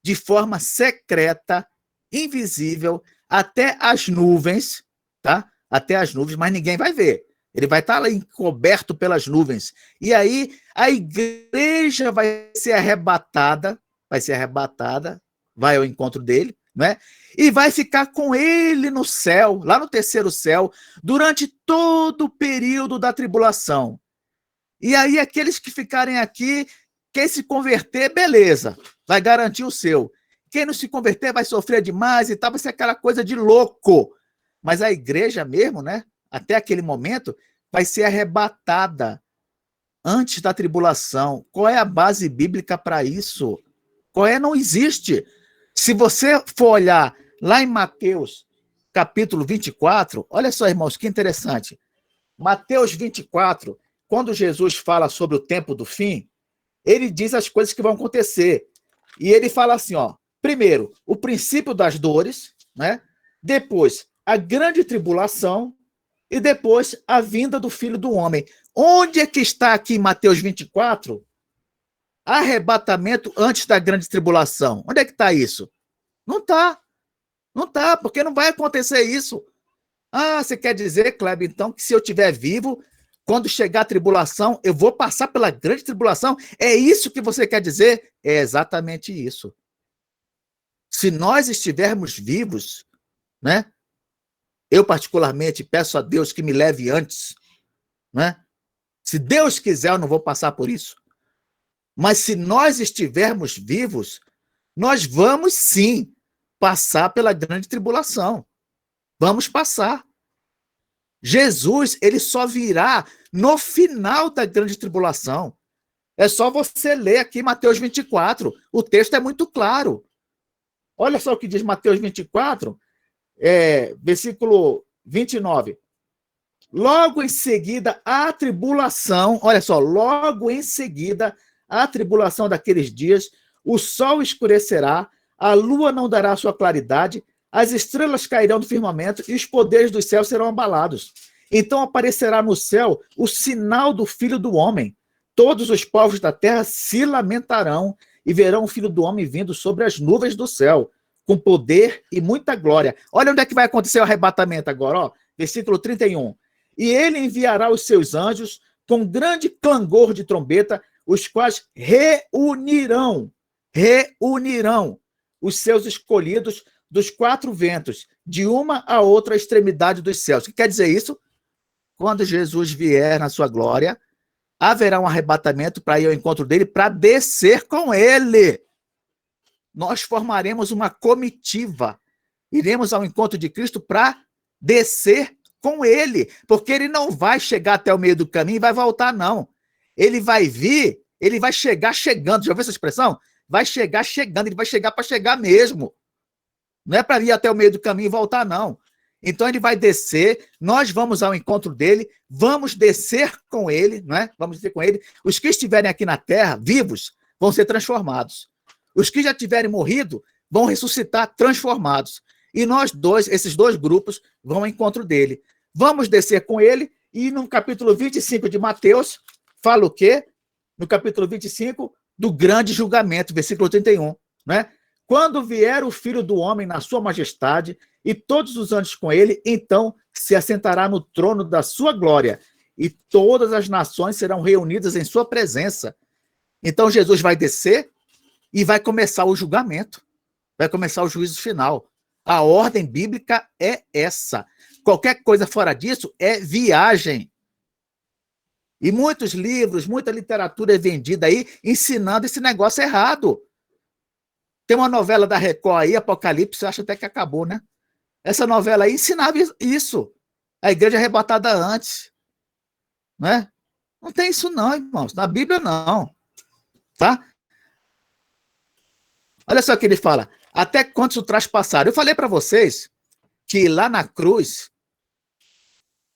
de forma secreta, invisível, até as nuvens, tá? Até as nuvens, mas ninguém vai ver. Ele vai estar lá encoberto pelas nuvens. E aí a igreja vai ser arrebatada, vai ao encontro dele, né? E vai ficar com ele no céu, lá no terceiro céu, durante todo o período da tribulação. E aí aqueles que ficarem aqui, quem se converter, beleza, vai garantir o seu. Quem não se converter vai sofrer demais e tal, vai ser aquela coisa de louco. Mas a igreja mesmo, né, até aquele momento, vai ser arrebatada antes da tribulação. Qual é a base bíblica para isso? Qual é? Não existe. Se você for olhar Lá em Mateus, capítulo 24, olha só, irmãos, que interessante. Mateus 24, quando Jesus fala sobre o tempo do fim, ele diz as coisas que vão acontecer. E ele fala assim, ó, primeiro, o princípio das dores, né? Depois, a grande tribulação e depois a vinda do Filho do Homem. Onde é que está aqui em Mateus 24? Arrebatamento antes da grande tribulação. Onde é que está isso? Não está. Não está, porque não vai acontecer isso. Ah, você quer dizer, Kleber, então, que se eu estiver vivo, quando chegar a tribulação, eu vou passar pela grande tribulação? É isso que você quer dizer? É exatamente isso. Se nós estivermos vivos, né? Eu, particularmente, peço a Deus que me leve antes, né? Se Deus quiser, eu não vou passar por isso. Mas se nós estivermos vivos, nós vamos sim passar pela grande tribulação. Vamos passar. Jesus, ele só virá no final da grande tribulação. É só você ler aqui Mateus 24. O texto é muito claro. Olha só o que diz Mateus 24, versículo 29. Logo em seguida, a tribulação, olha só, logo em seguida, a tribulação daqueles dias, o sol escurecerá, a lua não dará sua claridade, as estrelas cairão do firmamento e os poderes dos céus serão abalados. Então aparecerá no céu o sinal do Filho do Homem. Todos os povos da terra se lamentarão e verão o Filho do Homem vindo sobre as nuvens do céu, com poder e muita glória. Olha onde é que vai acontecer o arrebatamento agora, ó, versículo 31. E ele enviará os seus anjos com grande clangor de trombeta, os quais reunirão os seus escolhidos dos quatro ventos, de uma a outra extremidade dos céus. O que quer dizer isso? Quando Jesus vier na sua glória, haverá um arrebatamento para ir ao encontro dele, para descer com ele. Nós formaremos uma comitiva, iremos ao encontro de Cristo para descer com ele, porque ele não vai chegar até o meio do caminho e vai voltar, não. Ele vai vir, ele vai chegar chegando. Já ouviu essa expressão? Vai chegar chegando, ele vai chegar para chegar mesmo. Não é para ir até o meio do caminho e voltar, não. Então ele vai descer, nós vamos ao encontro dele, vamos descer com ele, não é? Vamos descer com ele. Os que estiverem aqui na terra, vivos, vão ser transformados. Os que já tiverem morrido, vão ressuscitar transformados. E nós dois, esses dois grupos, vão ao encontro dele. Vamos descer com ele, e no capítulo 25 de Mateus, fala o quê? No capítulo 25, do grande julgamento, versículo 31, né? Quando vier o Filho do Homem na sua majestade, e todos os anjos com ele, então se assentará no trono da sua glória, e todas as nações serão reunidas em sua presença. Então Jesus vai descer e vai começar o julgamento, vai começar o juízo final. A ordem bíblica é essa. Qualquer coisa fora disso é viagem. E muitos livros, muita literatura é vendida aí ensinando esse negócio errado. Tem uma novela da Record aí, Apocalipse, eu acho até que acabou, né? Essa novela aí ensinava isso. A igreja arrebatada antes. Né? Não tem isso não, irmãos. Na Bíblia não. Tá? Olha só o que ele fala. Até quantos o traspassaram? Eu falei para vocês que lá na cruz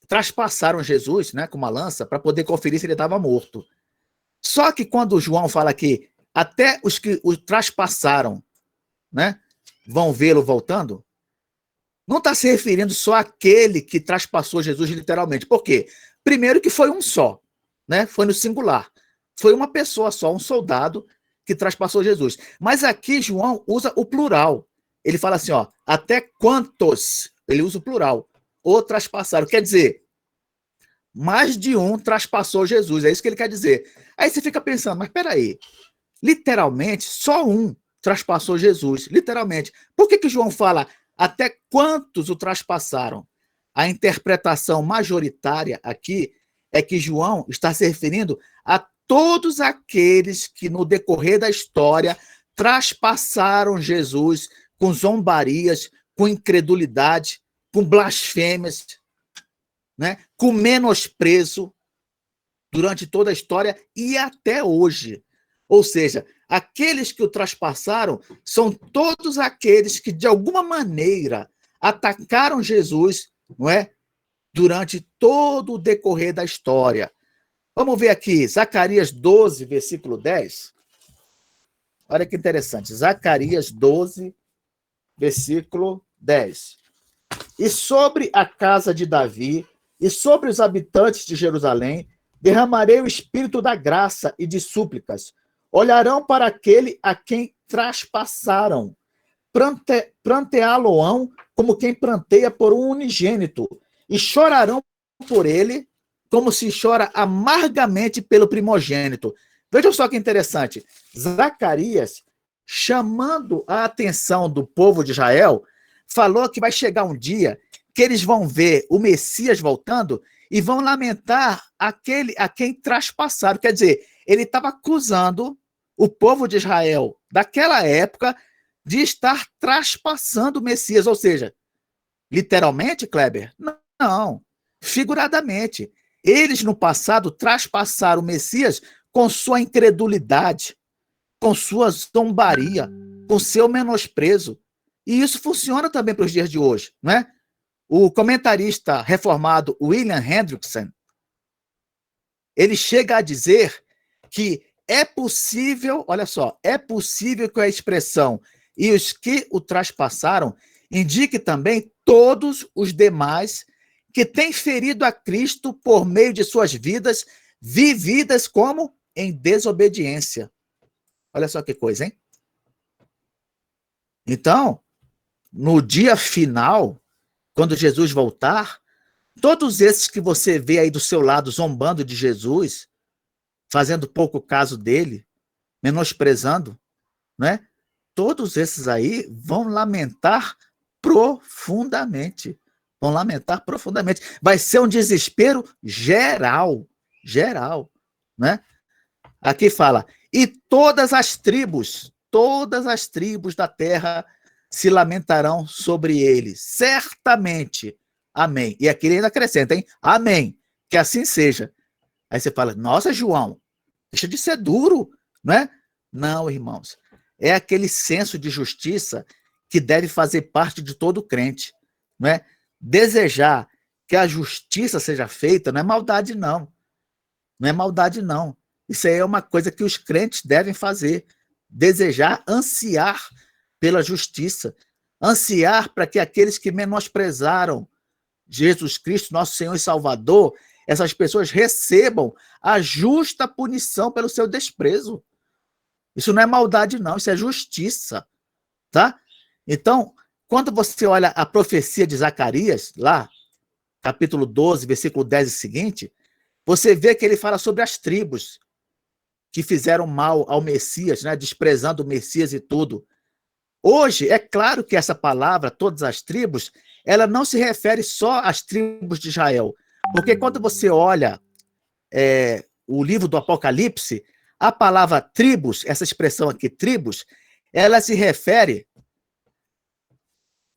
traspassaram Jesus, né, com uma lança para poder conferir se ele estava morto. Só que quando João fala que até os que o traspassaram, né, vão vê-lo voltando, não está se referindo só àquele que traspassou Jesus literalmente. Por quê? Primeiro que foi um só, né? Foi no singular. Foi uma pessoa só, um soldado que traspassou Jesus. Mas aqui João usa o plural. Ele fala assim, ó, até quantos? Ele usa o plural. O traspassaram. Quer dizer, mais de um traspassou Jesus. É isso que ele quer dizer. Aí você fica pensando, mas peraí, literalmente, só um traspassou Jesus. Literalmente. Por que João fala até quantos o traspassaram? A interpretação majoritária aqui é que João está se referindo a todos aqueles que, no decorrer da história, traspassaram Jesus com zombarias, com incredulidade, com blasfêmias, né? Com menosprezo durante toda a história e até hoje. Ou seja, aqueles que o traspassaram são todos aqueles que, de alguma maneira, atacaram Jesus, não é? Durante todo o decorrer da história. Vamos ver aqui, Zacarias 12, versículo 10. Olha que interessante. Zacarias 12, versículo 10. E sobre a casa de Davi e sobre os habitantes de Jerusalém derramarei o espírito da graça e de súplicas. Olharão para aquele a quem traspassaram. Pranteá-lo-ão como quem pranteia por um unigênito. E chorarão por ele como se chora amargamente pelo primogênito. Vejam só que interessante. Zacarias, chamando a atenção do povo de Israel, falou que vai chegar um dia que eles vão ver o Messias voltando e vão lamentar aquele a quem traspassaram. Quer dizer, ele estava acusando o povo de Israel daquela época de estar traspassando o Messias. Ou seja, literalmente, Kleber? Não, figuradamente. Eles, no passado, traspassaram o Messias com sua incredulidade, com sua zombaria, com seu menosprezo. E isso funciona também para os dias de hoje, não é? O comentarista reformado William Hendrickson, ele chega a dizer que é possível, olha só, é possível que a expressão e os que o traspassaram indique também todos os demais que têm ferido a Cristo por meio de suas vidas vividas como em desobediência. Olha só que coisa, hein? Então, no dia final, quando Jesus voltar, todos esses que você vê aí do seu lado zombando de Jesus, fazendo pouco caso dele, menosprezando, né? Todos esses aí vão lamentar profundamente. Vão lamentar profundamente. Vai ser um desespero geral, né? Aqui fala, e todas as tribos da terra se lamentarão sobre ele, certamente. Amém. E aqui ele ainda acrescenta, hein? Amém. Que assim seja. Aí você fala, nossa, João, deixa de ser duro, não é? Não, irmãos. É aquele senso de justiça que deve fazer parte de todo crente, não é? Desejar que a justiça seja feita não é maldade, não. Não é maldade, não. Isso aí é uma coisa que os crentes devem fazer. Desejar, ansiar pela justiça. Ansiar para que aqueles que menosprezaram Jesus Cristo, nosso Senhor e Salvador, essas pessoas recebam a justa punição pelo seu desprezo. Isso não é maldade, não. Isso é justiça. Tá? Então, quando você olha a profecia de Zacarias, lá, capítulo 12, versículo 10 e seguinte, você vê que ele fala sobre as tribos que fizeram mal ao Messias, né, desprezando o Messias e tudo. Hoje, é claro que essa palavra, todas as tribos, ela não se refere só às tribos de Israel. Porque quando você olha o livro do Apocalipse, a palavra tribos, essa expressão aqui, tribos, ela se refere,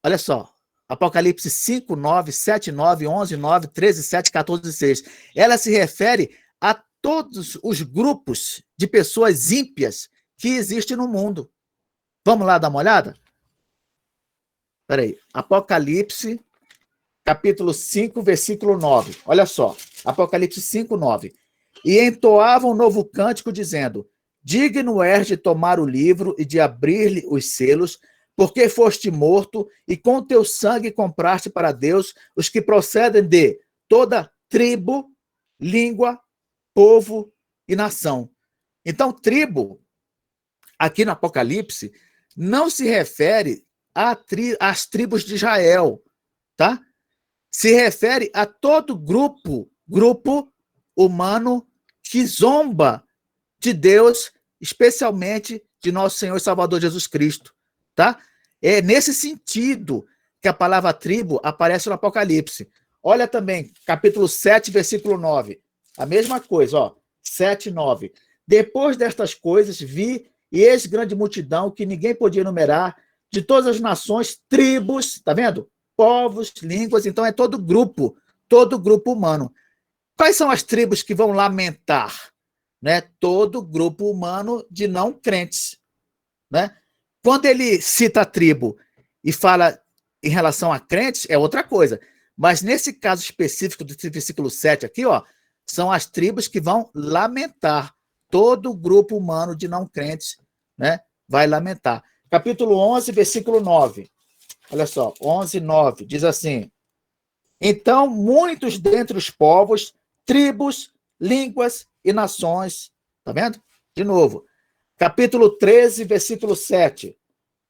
olha só, Apocalipse 5, 9, 7, 9, 11, 9, 13, 7, 14, 6. Ela se refere a todos os grupos de pessoas ímpias que existem no mundo. Vamos lá dar uma olhada? Espera aí. Apocalipse, capítulo 5, versículo 9. Olha só. Apocalipse 5, 9. E entoavam um novo cântico, dizendo, digno és de tomar o livro e de abrir-lhe os selos, porque foste morto e com teu sangue compraste para Deus os que procedem de toda tribo, língua, povo e nação. Então, tribo, aqui no Apocalipse, não se refere às tribos de Israel, tá? Se refere a todo grupo humano que zomba de Deus, especialmente de nosso Senhor e Salvador Jesus Cristo, tá? É nesse sentido que a palavra tribo aparece no Apocalipse. Olha também, capítulo 7, versículo 9. A mesma coisa, ó, 7, 9. Depois destas coisas, vi e eis grande multidão que ninguém podia enumerar, de todas as nações, tribos, tá vendo? Povos, línguas, então é todo grupo humano. Quais são as tribos que vão lamentar? né, todo grupo humano de não crentes, né? Quando ele cita a tribo e fala em relação a crentes, é outra coisa. Mas nesse caso específico do versículo 7 aqui, ó, são as tribos que vão lamentar. Todo grupo humano de não crentes, né, vai lamentar. Capítulo 11, versículo 9. Olha só, 11, 9, diz assim: então, muitos dentre os povos, tribos, línguas e nações, tá vendo? De novo, capítulo 13, versículo 7,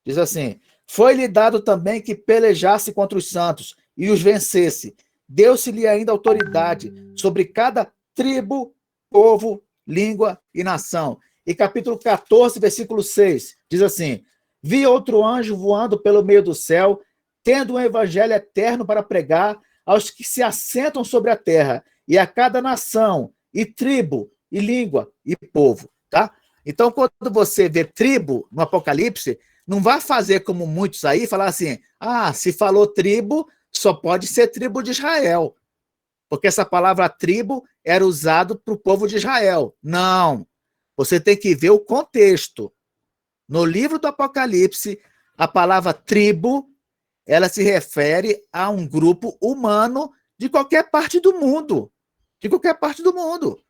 diz assim: foi-lhe dado também que pelejasse contra os santos e os vencesse. Deu-se-lhe ainda autoridade sobre cada tribo, povo, língua e nação. E capítulo 14, versículo 6, diz assim: vi outro anjo voando pelo meio do céu, tendo um evangelho eterno para pregar aos que se assentam sobre a terra, e a cada nação, e tribo, e língua, e povo. Tá? Então, quando você vê tribo no Apocalipse, não vai fazer como muitos aí, falar assim, se falou tribo, só pode ser tribo de Israel. Porque essa palavra tribo era usada para o povo de Israel. Não. Você tem que ver o contexto. No livro do Apocalipse, a palavra tribo, ela se refere a um grupo humano de qualquer parte do mundo. De qualquer parte do mundo.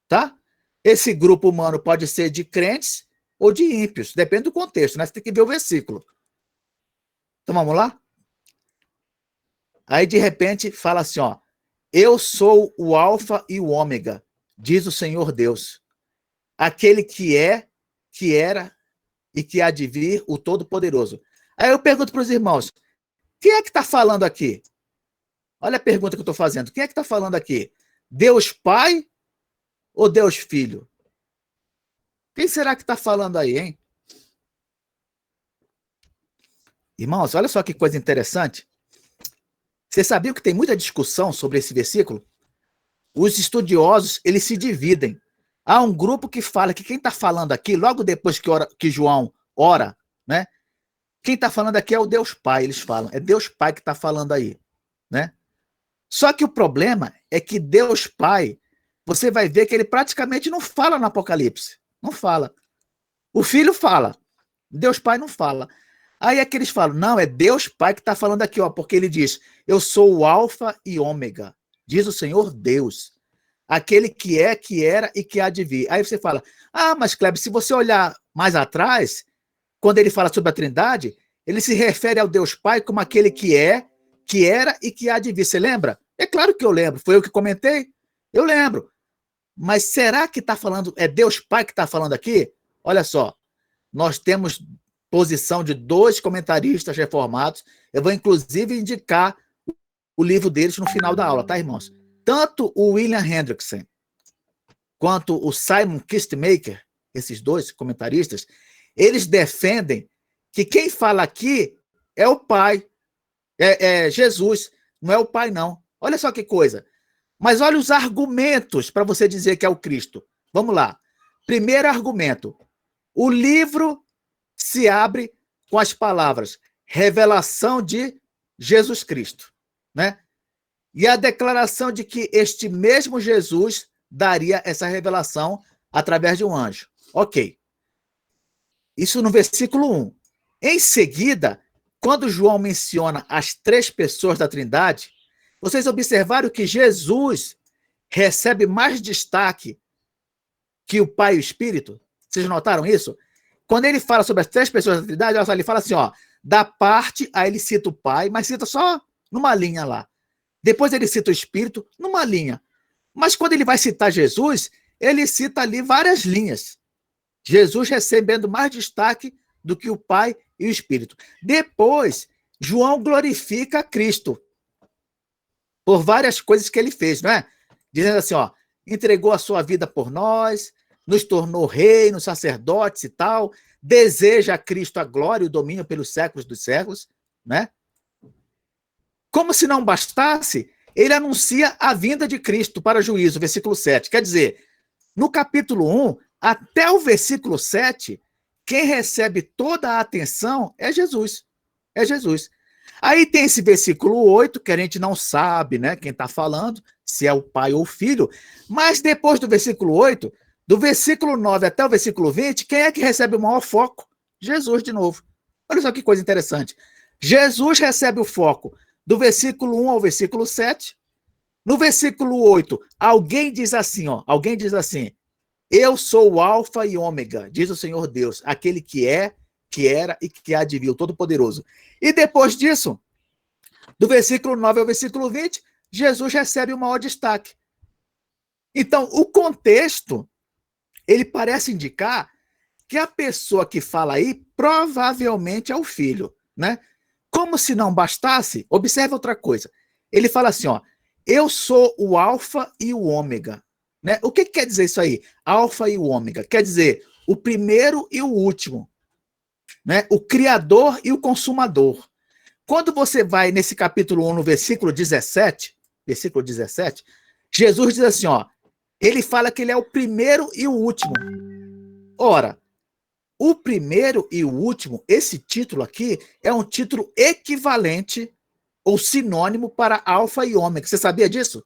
Tá? Esse grupo humano pode ser de crentes ou de ímpios, depende do contexto, né? Você tem que ver o versículo. Então vamos lá? Aí de repente fala assim, ó: eu sou o alfa e o ômega, diz o Senhor Deus, aquele que é, que era e que há de vir, o Todo-Poderoso. Aí eu pergunto para os irmãos, quem é que está falando aqui? Olha a pergunta que eu estou fazendo. Quem é que está falando aqui? Deus Pai ou Deus Filho? Quem será que está falando aí, hein? Irmãos, olha só que coisa interessante. Você sabia que tem muita discussão sobre esse versículo? Os estudiosos, eles se dividem. Há um grupo que fala que quem está falando aqui, logo depois que João ora, né? Quem está falando aqui é o Deus Pai, eles falam. É Deus Pai que está falando aí, né? Só que o problema é que Deus Pai, você vai ver que ele praticamente não fala no Apocalipse. Não fala. O Filho fala. Deus Pai não fala. Aí é que eles falam, não, é Deus Pai que está falando aqui, ó, porque ele diz, eu sou o alfa e ômega, diz o Senhor Deus, aquele que é, que era e que há de vir. Aí você fala, mas Kleber, se você olhar mais atrás, quando ele fala sobre a Trindade, ele se refere ao Deus Pai como aquele que é, que era e que há de vir. Você lembra? É claro que eu lembro, foi eu que comentei, eu lembro. Mas será que está falando, é Deus Pai que está falando aqui? Olha só, nós temos posição de 2 comentaristas reformados. Eu vou, inclusive, indicar o livro deles no final da aula, tá, irmãos? Tanto o William Hendrickson quanto o Simon Kistemaker, esses 2 comentaristas, eles defendem que quem fala aqui é o Pai, é Jesus, não é o Pai, não. Olha só que coisa. Mas olha os argumentos para você dizer que é o Cristo. Vamos lá. Primeiro argumento. O livro se abre com as palavras revelação de Jesus Cristo, né? E a declaração de que este mesmo Jesus daria essa revelação através de um anjo. Ok. Isso no versículo 1. Em seguida, quando João menciona as 3 pessoas da Trindade, vocês observaram que Jesus recebe mais destaque que o Pai e o Espírito? Vocês notaram isso? Quando ele fala sobre as 3 pessoas da Trindade, olha só, ele fala assim, ó, da parte, aí ele cita o Pai, mas cita só numa linha lá. Depois ele cita o Espírito numa linha. Mas quando ele vai citar Jesus, ele cita ali várias linhas. Jesus recebendo mais destaque do que o Pai e o Espírito. Depois, João glorifica Cristo por várias coisas que ele fez, não é? Dizendo assim, ó, entregou a sua vida por nós, nos tornou reino, sacerdotes e tal, deseja a Cristo a glória e o domínio pelos séculos dos séculos, né? Como se não bastasse, ele anuncia a vinda de Cristo para juízo, versículo 7. Quer dizer, no capítulo 1, até o versículo 7, quem recebe toda a atenção é Jesus. É Jesus. Aí tem esse versículo 8, que a gente não sabe, né, quem está falando, se é o pai ou o filho, mas depois do versículo 8, Do versículo 9 até o versículo 20, quem é que recebe o maior foco? Jesus, de novo. Olha só que coisa interessante. Jesus recebe o foco do versículo 1 ao versículo 7. No versículo 8, alguém diz assim, eu sou o alfa e ômega, diz o Senhor Deus, aquele que é, que era e que há de vir, o Todo-Poderoso. E depois disso, do versículo 9 ao versículo 20, Jesus recebe o maior destaque. Então, o contexto, ele parece indicar que a pessoa que fala aí provavelmente é o filho, né? Como se não bastasse, observe outra coisa. Ele fala assim, eu sou o alfa e o ômega. Né? O que quer dizer isso aí? Alfa e o ômega. Quer dizer o primeiro e o último. Né? O criador e o consumador. Quando você vai nesse capítulo 1, no versículo 17, Jesus diz assim, ele fala que ele é o primeiro e o último. Ora, o primeiro e o último, esse título aqui, é um título equivalente ou sinônimo para alfa e ômega. Você sabia disso?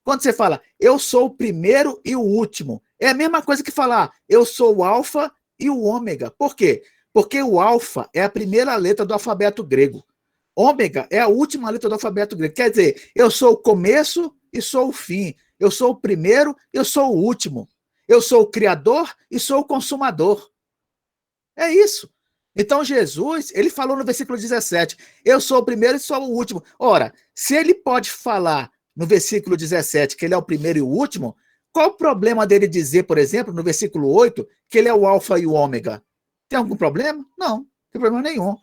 Quando você fala, eu sou o primeiro e o último, é a mesma coisa que falar, eu sou o alfa e o ômega. Por quê? Porque o alfa é a primeira letra do alfabeto grego. Ômega é a última letra do alfabeto grego. Quer dizer, eu sou o começo e sou o fim. Eu sou o primeiro e eu sou o último. Eu sou o criador e sou o consumador. É isso. Então, Jesus, ele falou no versículo 17, eu sou o primeiro e sou o último. Ora, se ele pode falar no versículo 17 que ele é o primeiro e o último, qual o problema dele dizer, por exemplo, no versículo 8, que ele é o alfa e o ômega? Tem algum problema? Não, não tem problema nenhum.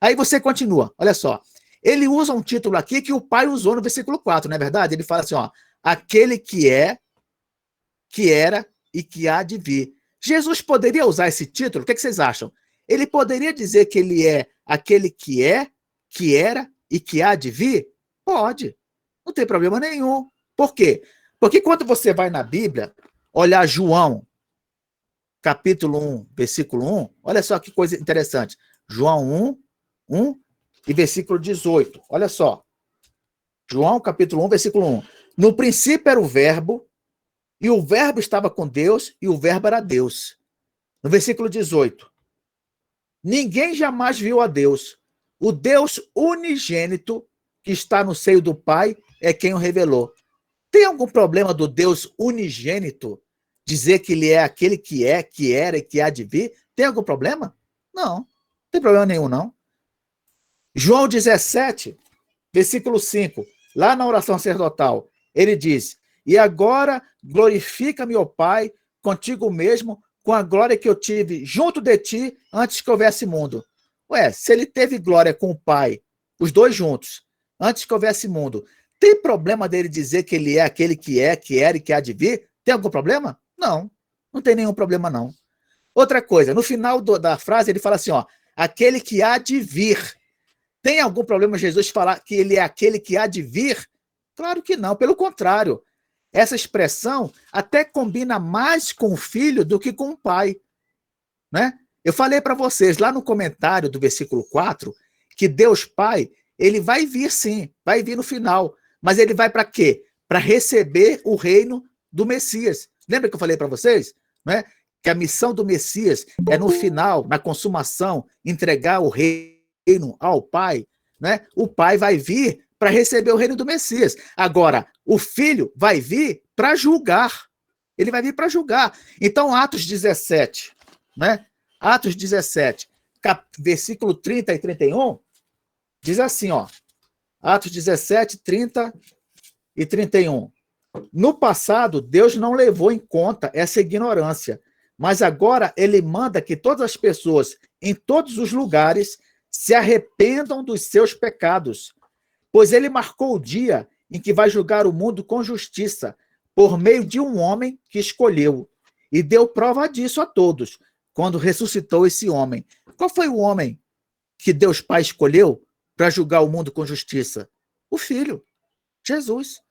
Aí você continua, olha só. Ele usa um título aqui que o pai usou no versículo 4, não é verdade? Ele fala assim, aquele que é, que era e que há de vir. Jesus poderia usar esse título? O que vocês acham? Ele poderia dizer que ele é aquele que é, que era e que há de vir? Pode. Não tem problema nenhum. Por quê? Porque quando você vai na Bíblia, olhar João, capítulo 1, versículo 1, olha só que coisa interessante. João 1 e versículo 18. Olha só. João, capítulo 1, versículo 1. No princípio era o verbo, e o verbo estava com Deus, e o verbo era Deus. No versículo 18. Ninguém jamais viu a Deus. O Deus unigênito que está no seio do Pai é quem o revelou. Tem algum problema do Deus unigênito dizer que ele é aquele que é, que era e que há de vir? Tem algum problema? Não tem problema nenhum, não. João 17, versículo 5, lá na oração sacerdotal, ele diz, e agora glorifica-me, ó Pai, contigo mesmo, com a glória que eu tive junto de ti antes que houvesse mundo. Ué, se ele teve glória com o Pai, os dois juntos, antes que houvesse mundo, tem problema dele dizer que ele é aquele que é, que era e que há de vir? Tem algum problema? Não, não tem nenhum problema, não. Outra coisa, no final da frase ele fala assim, aquele que há de vir. Tem algum problema Jesus falar que ele é aquele que há de vir? Claro que não, pelo contrário. Essa expressão até combina mais com o filho do que com o pai. Né? Eu falei para vocês lá no comentário do versículo 4 que Deus Pai, ele vai vir sim, vai vir no final. Mas ele vai para quê? Para receber o reino do Messias. Lembra que eu falei para vocês? Né? Que a missão do Messias é no final, na consumação, entregar o reino ao Pai. Né? O Pai vai vir para receber o reino do Messias. Agora, o Filho vai vir para julgar. Ele vai vir para julgar. Então, Atos 17, né? Atos 17, versículo 30 e 31, diz assim, Atos 17, 30 e 31. No passado, Deus não levou em conta essa ignorância, mas agora ele manda que todas as pessoas, em todos os lugares, se arrependam dos seus pecados, pois ele marcou o dia em que vai julgar o mundo com justiça, por meio de um homem que escolheu, e deu prova disso a todos, quando ressuscitou esse homem. Qual foi o homem que Deus Pai escolheu para julgar o mundo com justiça? O Filho, Jesus.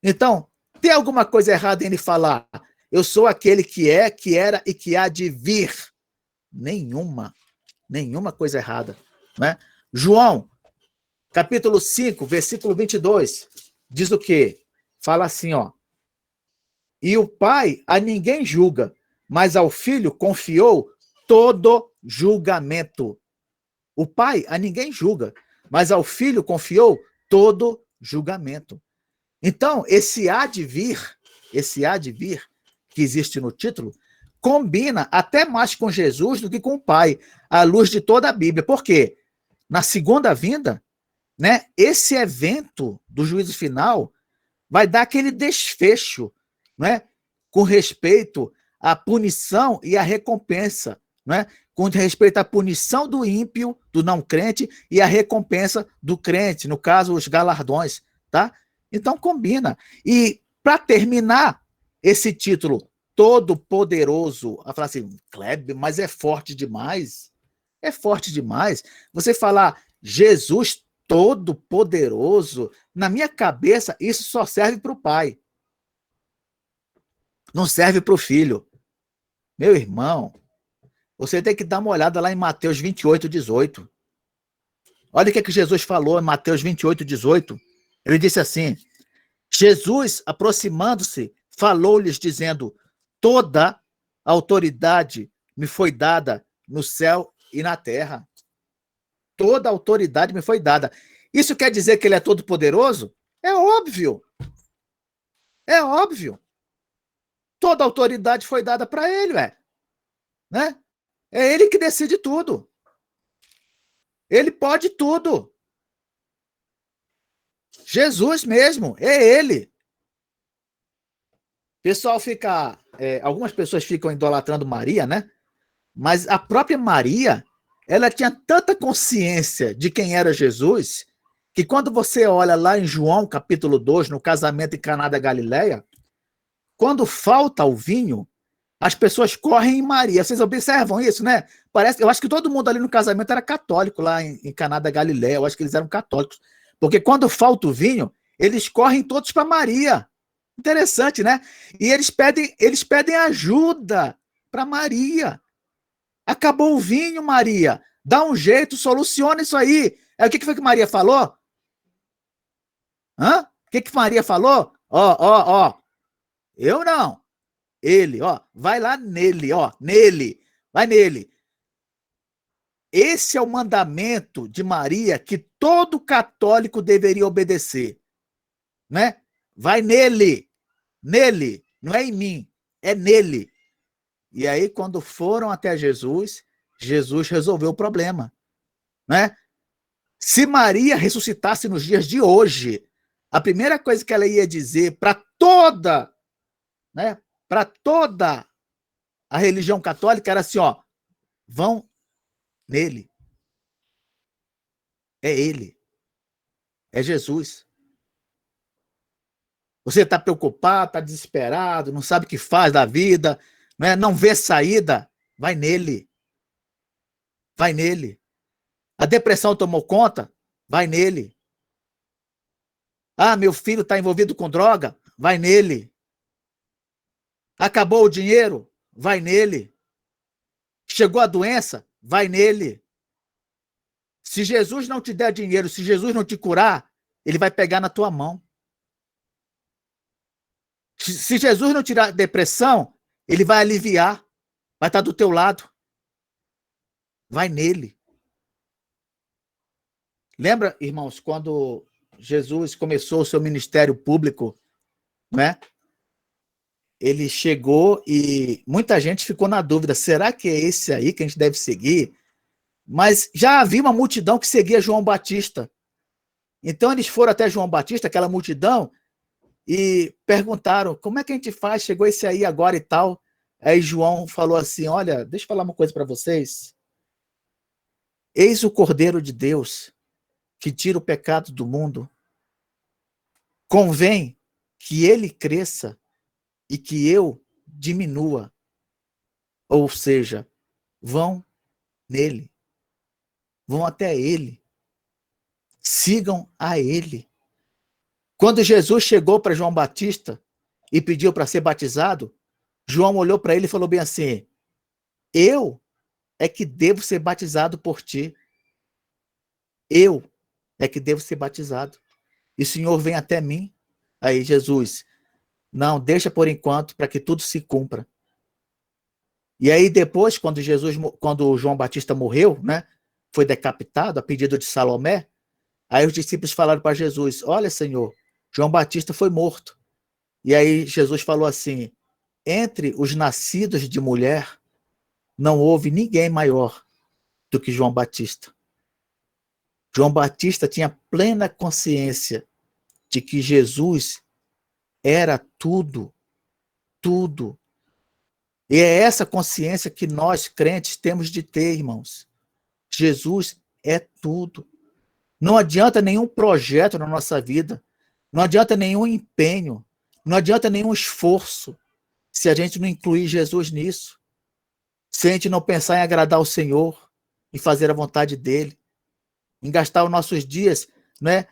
Então, tem alguma coisa errada em ele falar, eu sou aquele que é, que era e que há de vir? Nenhuma coisa errada. Né? João, capítulo 5, versículo 22, diz o quê? Fala assim, E o Pai a ninguém julga, mas ao Filho confiou todo julgamento. O Pai a ninguém julga, mas ao Filho confiou todo julgamento. Então, esse há de vir, que existe no título, combina até mais com Jesus do que com o Pai, à luz de toda a Bíblia. Por quê? Na segunda vinda, né, esse evento do juízo final vai dar aquele desfecho, né, com respeito à punição e à recompensa, né, com respeito à punição do ímpio, do não crente, e à recompensa do crente, no caso, os galardões, tá? Então, combina. E, para terminar, esse título todo-poderoso, a falar assim, Kleber, mas é forte demais. É forte demais. Você falar Jesus todo-poderoso, na minha cabeça, isso só serve para o pai. Não serve para o filho. Meu irmão, você tem que dar uma olhada lá em Mateus 28, 18. Olha o que Jesus falou em Mateus 28, 18. Ele disse assim, Jesus, aproximando-se, falou-lhes, dizendo, toda autoridade me foi dada no céu e na terra. Toda autoridade me foi dada. Isso quer dizer que ele é todo poderoso? É óbvio. É óbvio. Toda autoridade foi dada para ele, né? É ele que decide tudo. Ele pode tudo. Jesus mesmo, é ele. Pessoal fica, algumas pessoas ficam idolatrando Maria, né? Mas a própria Maria, ela tinha tanta consciência de quem era Jesus, que quando você olha lá em João, capítulo 2, no casamento em Caná da Galileia, quando falta o vinho, as pessoas correm em Maria. Vocês observam isso, né? Eu acho que todo mundo ali no casamento era católico lá em Caná da Galileia. Eu acho que eles eram católicos. Porque quando falta o vinho, eles correm todos para Maria. Interessante, né? E eles pedem ajuda para Maria. Acabou o vinho, Maria. Dá um jeito, soluciona isso aí. Aí o que foi que Maria falou? Hã? O que Maria falou? Ó. Eu não. Ele, ó. Vai lá nele, ó. Nele. Vai nele. Esse é o mandamento de Maria que todo católico deveria obedecer, né? Vai nele. Nele. Não é em mim. É nele. E aí, quando foram até Jesus, Jesus resolveu o problema, né? Se Maria ressuscitasse nos dias de hoje, a primeira coisa que ela ia dizer para toda, né, para toda a religião católica era assim, ó, vão nele. É ele. É Jesus. Você está preocupado, está desesperado, não sabe o que faz da vida, né, não vê saída, vai nele. Vai nele. A depressão tomou conta, vai nele. Ah, meu filho está envolvido com droga, vai nele. Acabou o dinheiro, vai nele. Chegou a doença, vai nele. Se Jesus não te der dinheiro, se Jesus não te curar, ele vai pegar na tua mão. Se Jesus não tirar depressão, ele vai aliviar, vai estar do teu lado. Vai nele. Lembra, irmãos, quando Jesus começou o seu ministério público, né? Ele chegou e muita gente ficou na dúvida, será que é esse aí que a gente deve seguir? Mas já havia uma multidão que seguia João Batista. Então eles foram até João Batista, aquela multidão, e perguntaram, como é que a gente faz? Chegou esse aí agora e tal. Aí João falou assim, olha, deixa eu falar uma coisa para vocês. Eis o Cordeiro de Deus, que tira o pecado do mundo. Convém que ele cresça e que eu diminua. Ou seja, vão nele. Vão até ele. Sigam a ele. Quando Jesus chegou para João Batista e pediu para ser batizado, João olhou para ele e falou bem assim, eu é que devo ser batizado por ti. Eu é que devo ser batizado. E o Senhor vem até mim. Aí Jesus, Não, deixa por enquanto para que tudo se cumpra. E aí depois, quando João Batista morreu, né, foi decapitado a pedido de Salomé, aí os discípulos falaram para Jesus: Olha, Senhor, João Batista foi morto. E aí Jesus falou assim: Entre os nascidos de mulher, não houve ninguém maior do que João Batista. João Batista tinha plena consciência de que Jesus era tudo, tudo. E é essa consciência que nós, crentes, temos de ter, irmãos. Jesus é tudo. Não adianta nenhum projeto na nossa vida, não adianta nenhum empenho, não adianta nenhum esforço se a gente não incluir Jesus nisso, se a gente não pensar em agradar o Senhor, em fazer a vontade dele, em gastar os nossos dias, né,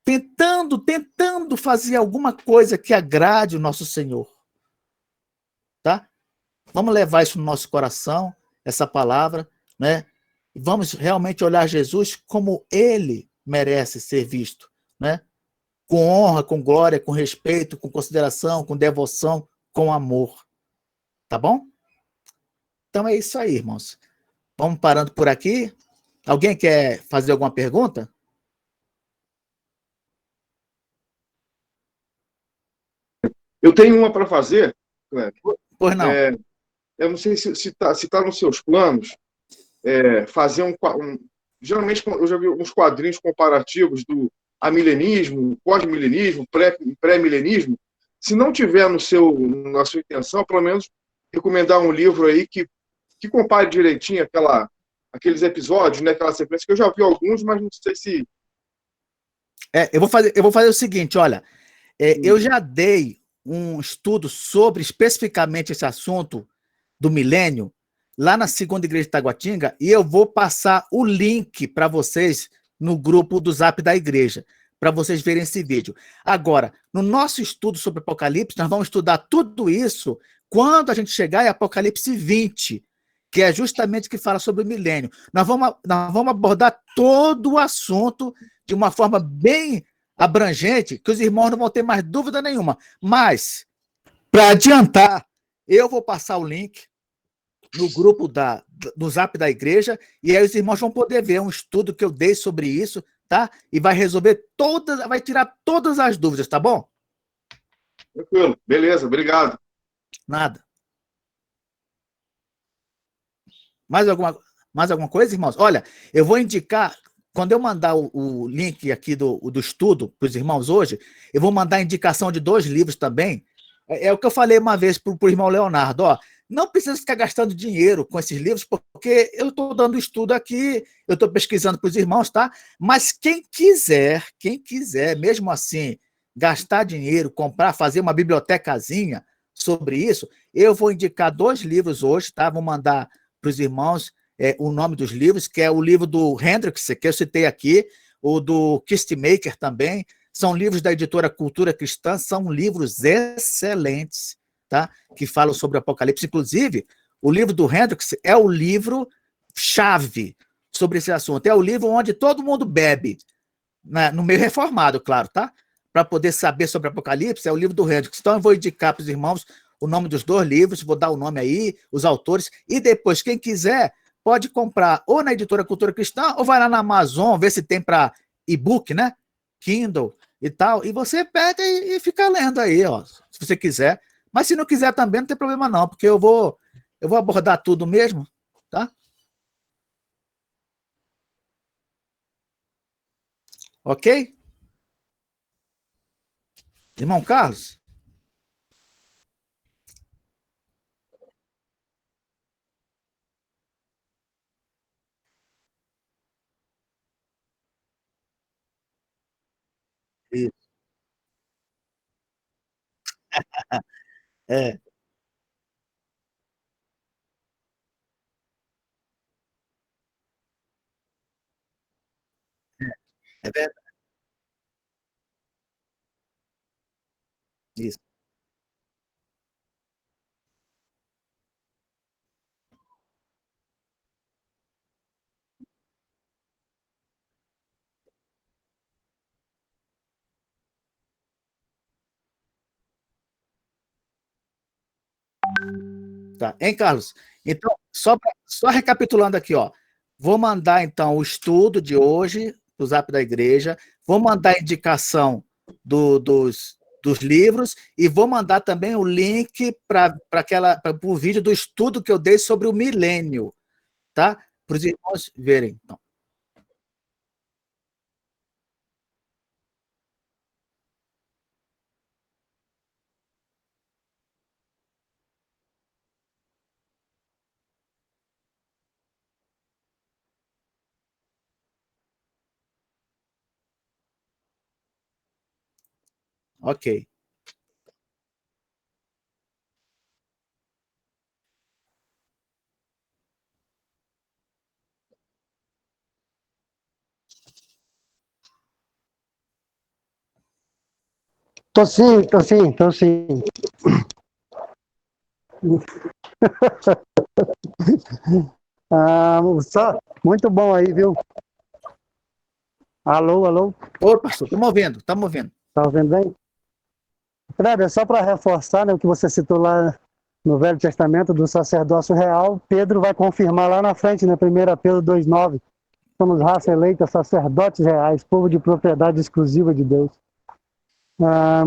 tentando fazer alguma coisa que agrade o nosso Senhor, tá? Vamos levar isso no nosso coração, essa palavra, né? E vamos realmente olhar Jesus como ele merece ser visto, né? Com honra, com glória, com respeito, com consideração, com devoção, com amor. Tá bom? Então é isso aí, irmãos. Vamos parando por aqui. Alguém quer fazer alguma pergunta? Eu tenho uma para fazer, Cleber. Pois não. É, eu não sei se tá nos seus planos fazer geralmente eu já vi uns quadrinhos comparativos do amilenismo, pós-milenismo, pré-milenismo. Se não tiver na sua intenção, pelo menos recomendar um livro aí que compare direitinho aqueles episódios, né, aquela sequência, que eu já vi alguns, mas não sei se. Eu vou fazer o seguinte, olha, eu já dei um estudo sobre especificamente esse assunto do milênio lá na Segunda Igreja de Taguatinga e eu vou passar o link para vocês no grupo do Zap da igreja, para vocês verem esse vídeo. Agora, no nosso estudo sobre Apocalipse, nós vamos estudar tudo isso quando a gente chegar em Apocalipse 20, que é justamente o que fala sobre o milênio. Nós vamos abordar todo o assunto de uma forma bem abrangente, que os irmãos não vão ter mais dúvida nenhuma. Mas, para adiantar, eu vou passar o link no grupo no Zap da igreja, e aí os irmãos vão poder ver um estudo que eu dei sobre isso, tá? E vai resolver vai tirar todas as dúvidas, tá bom? Tranquilo, beleza, obrigado. Nada. Mais alguma, mais alguma coisa, irmãos? Olha, eu vou indicar, quando eu mandar o link aqui do estudo para os irmãos hoje, eu vou mandar a indicação de 2 livros também. É o que eu falei uma vez para o irmão Leonardo, ó. Não precisa ficar gastando dinheiro com esses livros, porque eu estou dando estudo aqui, eu estou pesquisando para os irmãos, tá? Mas quem quiser, mesmo assim, gastar dinheiro, comprar, fazer uma bibliotecazinha sobre isso, eu vou indicar 2 livros hoje, tá? Vou mandar para os irmãos o nome dos livros, que é o livro do Hendricks, que eu citei aqui, o do Kistemaker também, são livros da editora Cultura Cristã, são livros excelentes, tá? Que falam sobre o Apocalipse. Inclusive, o livro do Hendricks é o livro chave sobre esse assunto. É o livro onde todo mundo bebe, né? No meio reformado, claro, tá? Para poder saber sobre o Apocalipse, é o livro do Hendricks. Então, eu vou indicar para os irmãos o nome dos 2 livros, vou dar o nome aí, os autores, e depois, quem quiser, pode comprar ou na editora Cultura Cristã, ou vai lá na Amazon, ver se tem para e-book, né? Kindle e tal, e você pega e fica lendo aí, ó, se você quiser. Mas se não quiser também, não tem problema não, porque eu vou abordar tudo mesmo, tá? Ok? Irmão Carlos? Isso. É, é verdade. Isso. Tá. Hein, Carlos? Então, só recapitulando aqui, ó. Vou mandar, então, o estudo de hoje, do Zap da Igreja, vou mandar a indicação dos livros e vou mandar também o link para o vídeo do estudo que eu dei sobre o milênio, tá? Para os irmãos verem. Então. Ok. Tô sim, tô sim, tô sim. Muito bom aí, viu? Alô, alô? Ô, pastor, estamos ouvindo. Tá ouvindo bem? Kleber, só para reforçar, né, o que você citou lá no Velho Testamento do sacerdócio real, Pedro vai confirmar lá na frente, né, 1 Pedro 2,9. Somos raça eleita, sacerdotes reais, povo de propriedade exclusiva de Deus.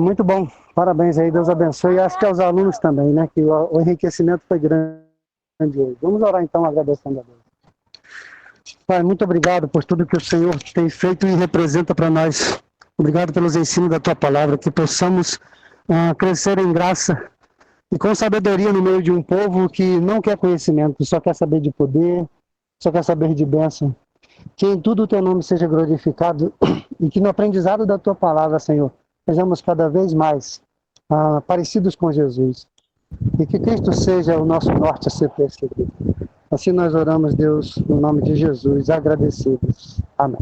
Muito bom, parabéns aí, Deus abençoe. E acho que aos alunos também, né, que o enriquecimento foi grande hoje. Vamos orar então, agradecendo a Deus. Pai, muito obrigado por tudo que o Senhor tem feito e representa para nós. Obrigado pelos ensinos da Tua palavra, que possamos crescer em graça e com sabedoria no meio de um povo que não quer conhecimento, só quer saber de poder, só quer saber de bênção. Que em tudo o Teu nome seja glorificado e que no aprendizado da Tua palavra, Senhor, sejamos cada vez mais parecidos com Jesus. E que Cristo seja o nosso norte a ser perseguido. Assim nós oramos, Deus, no nome de Jesus, agradecidos. Amém.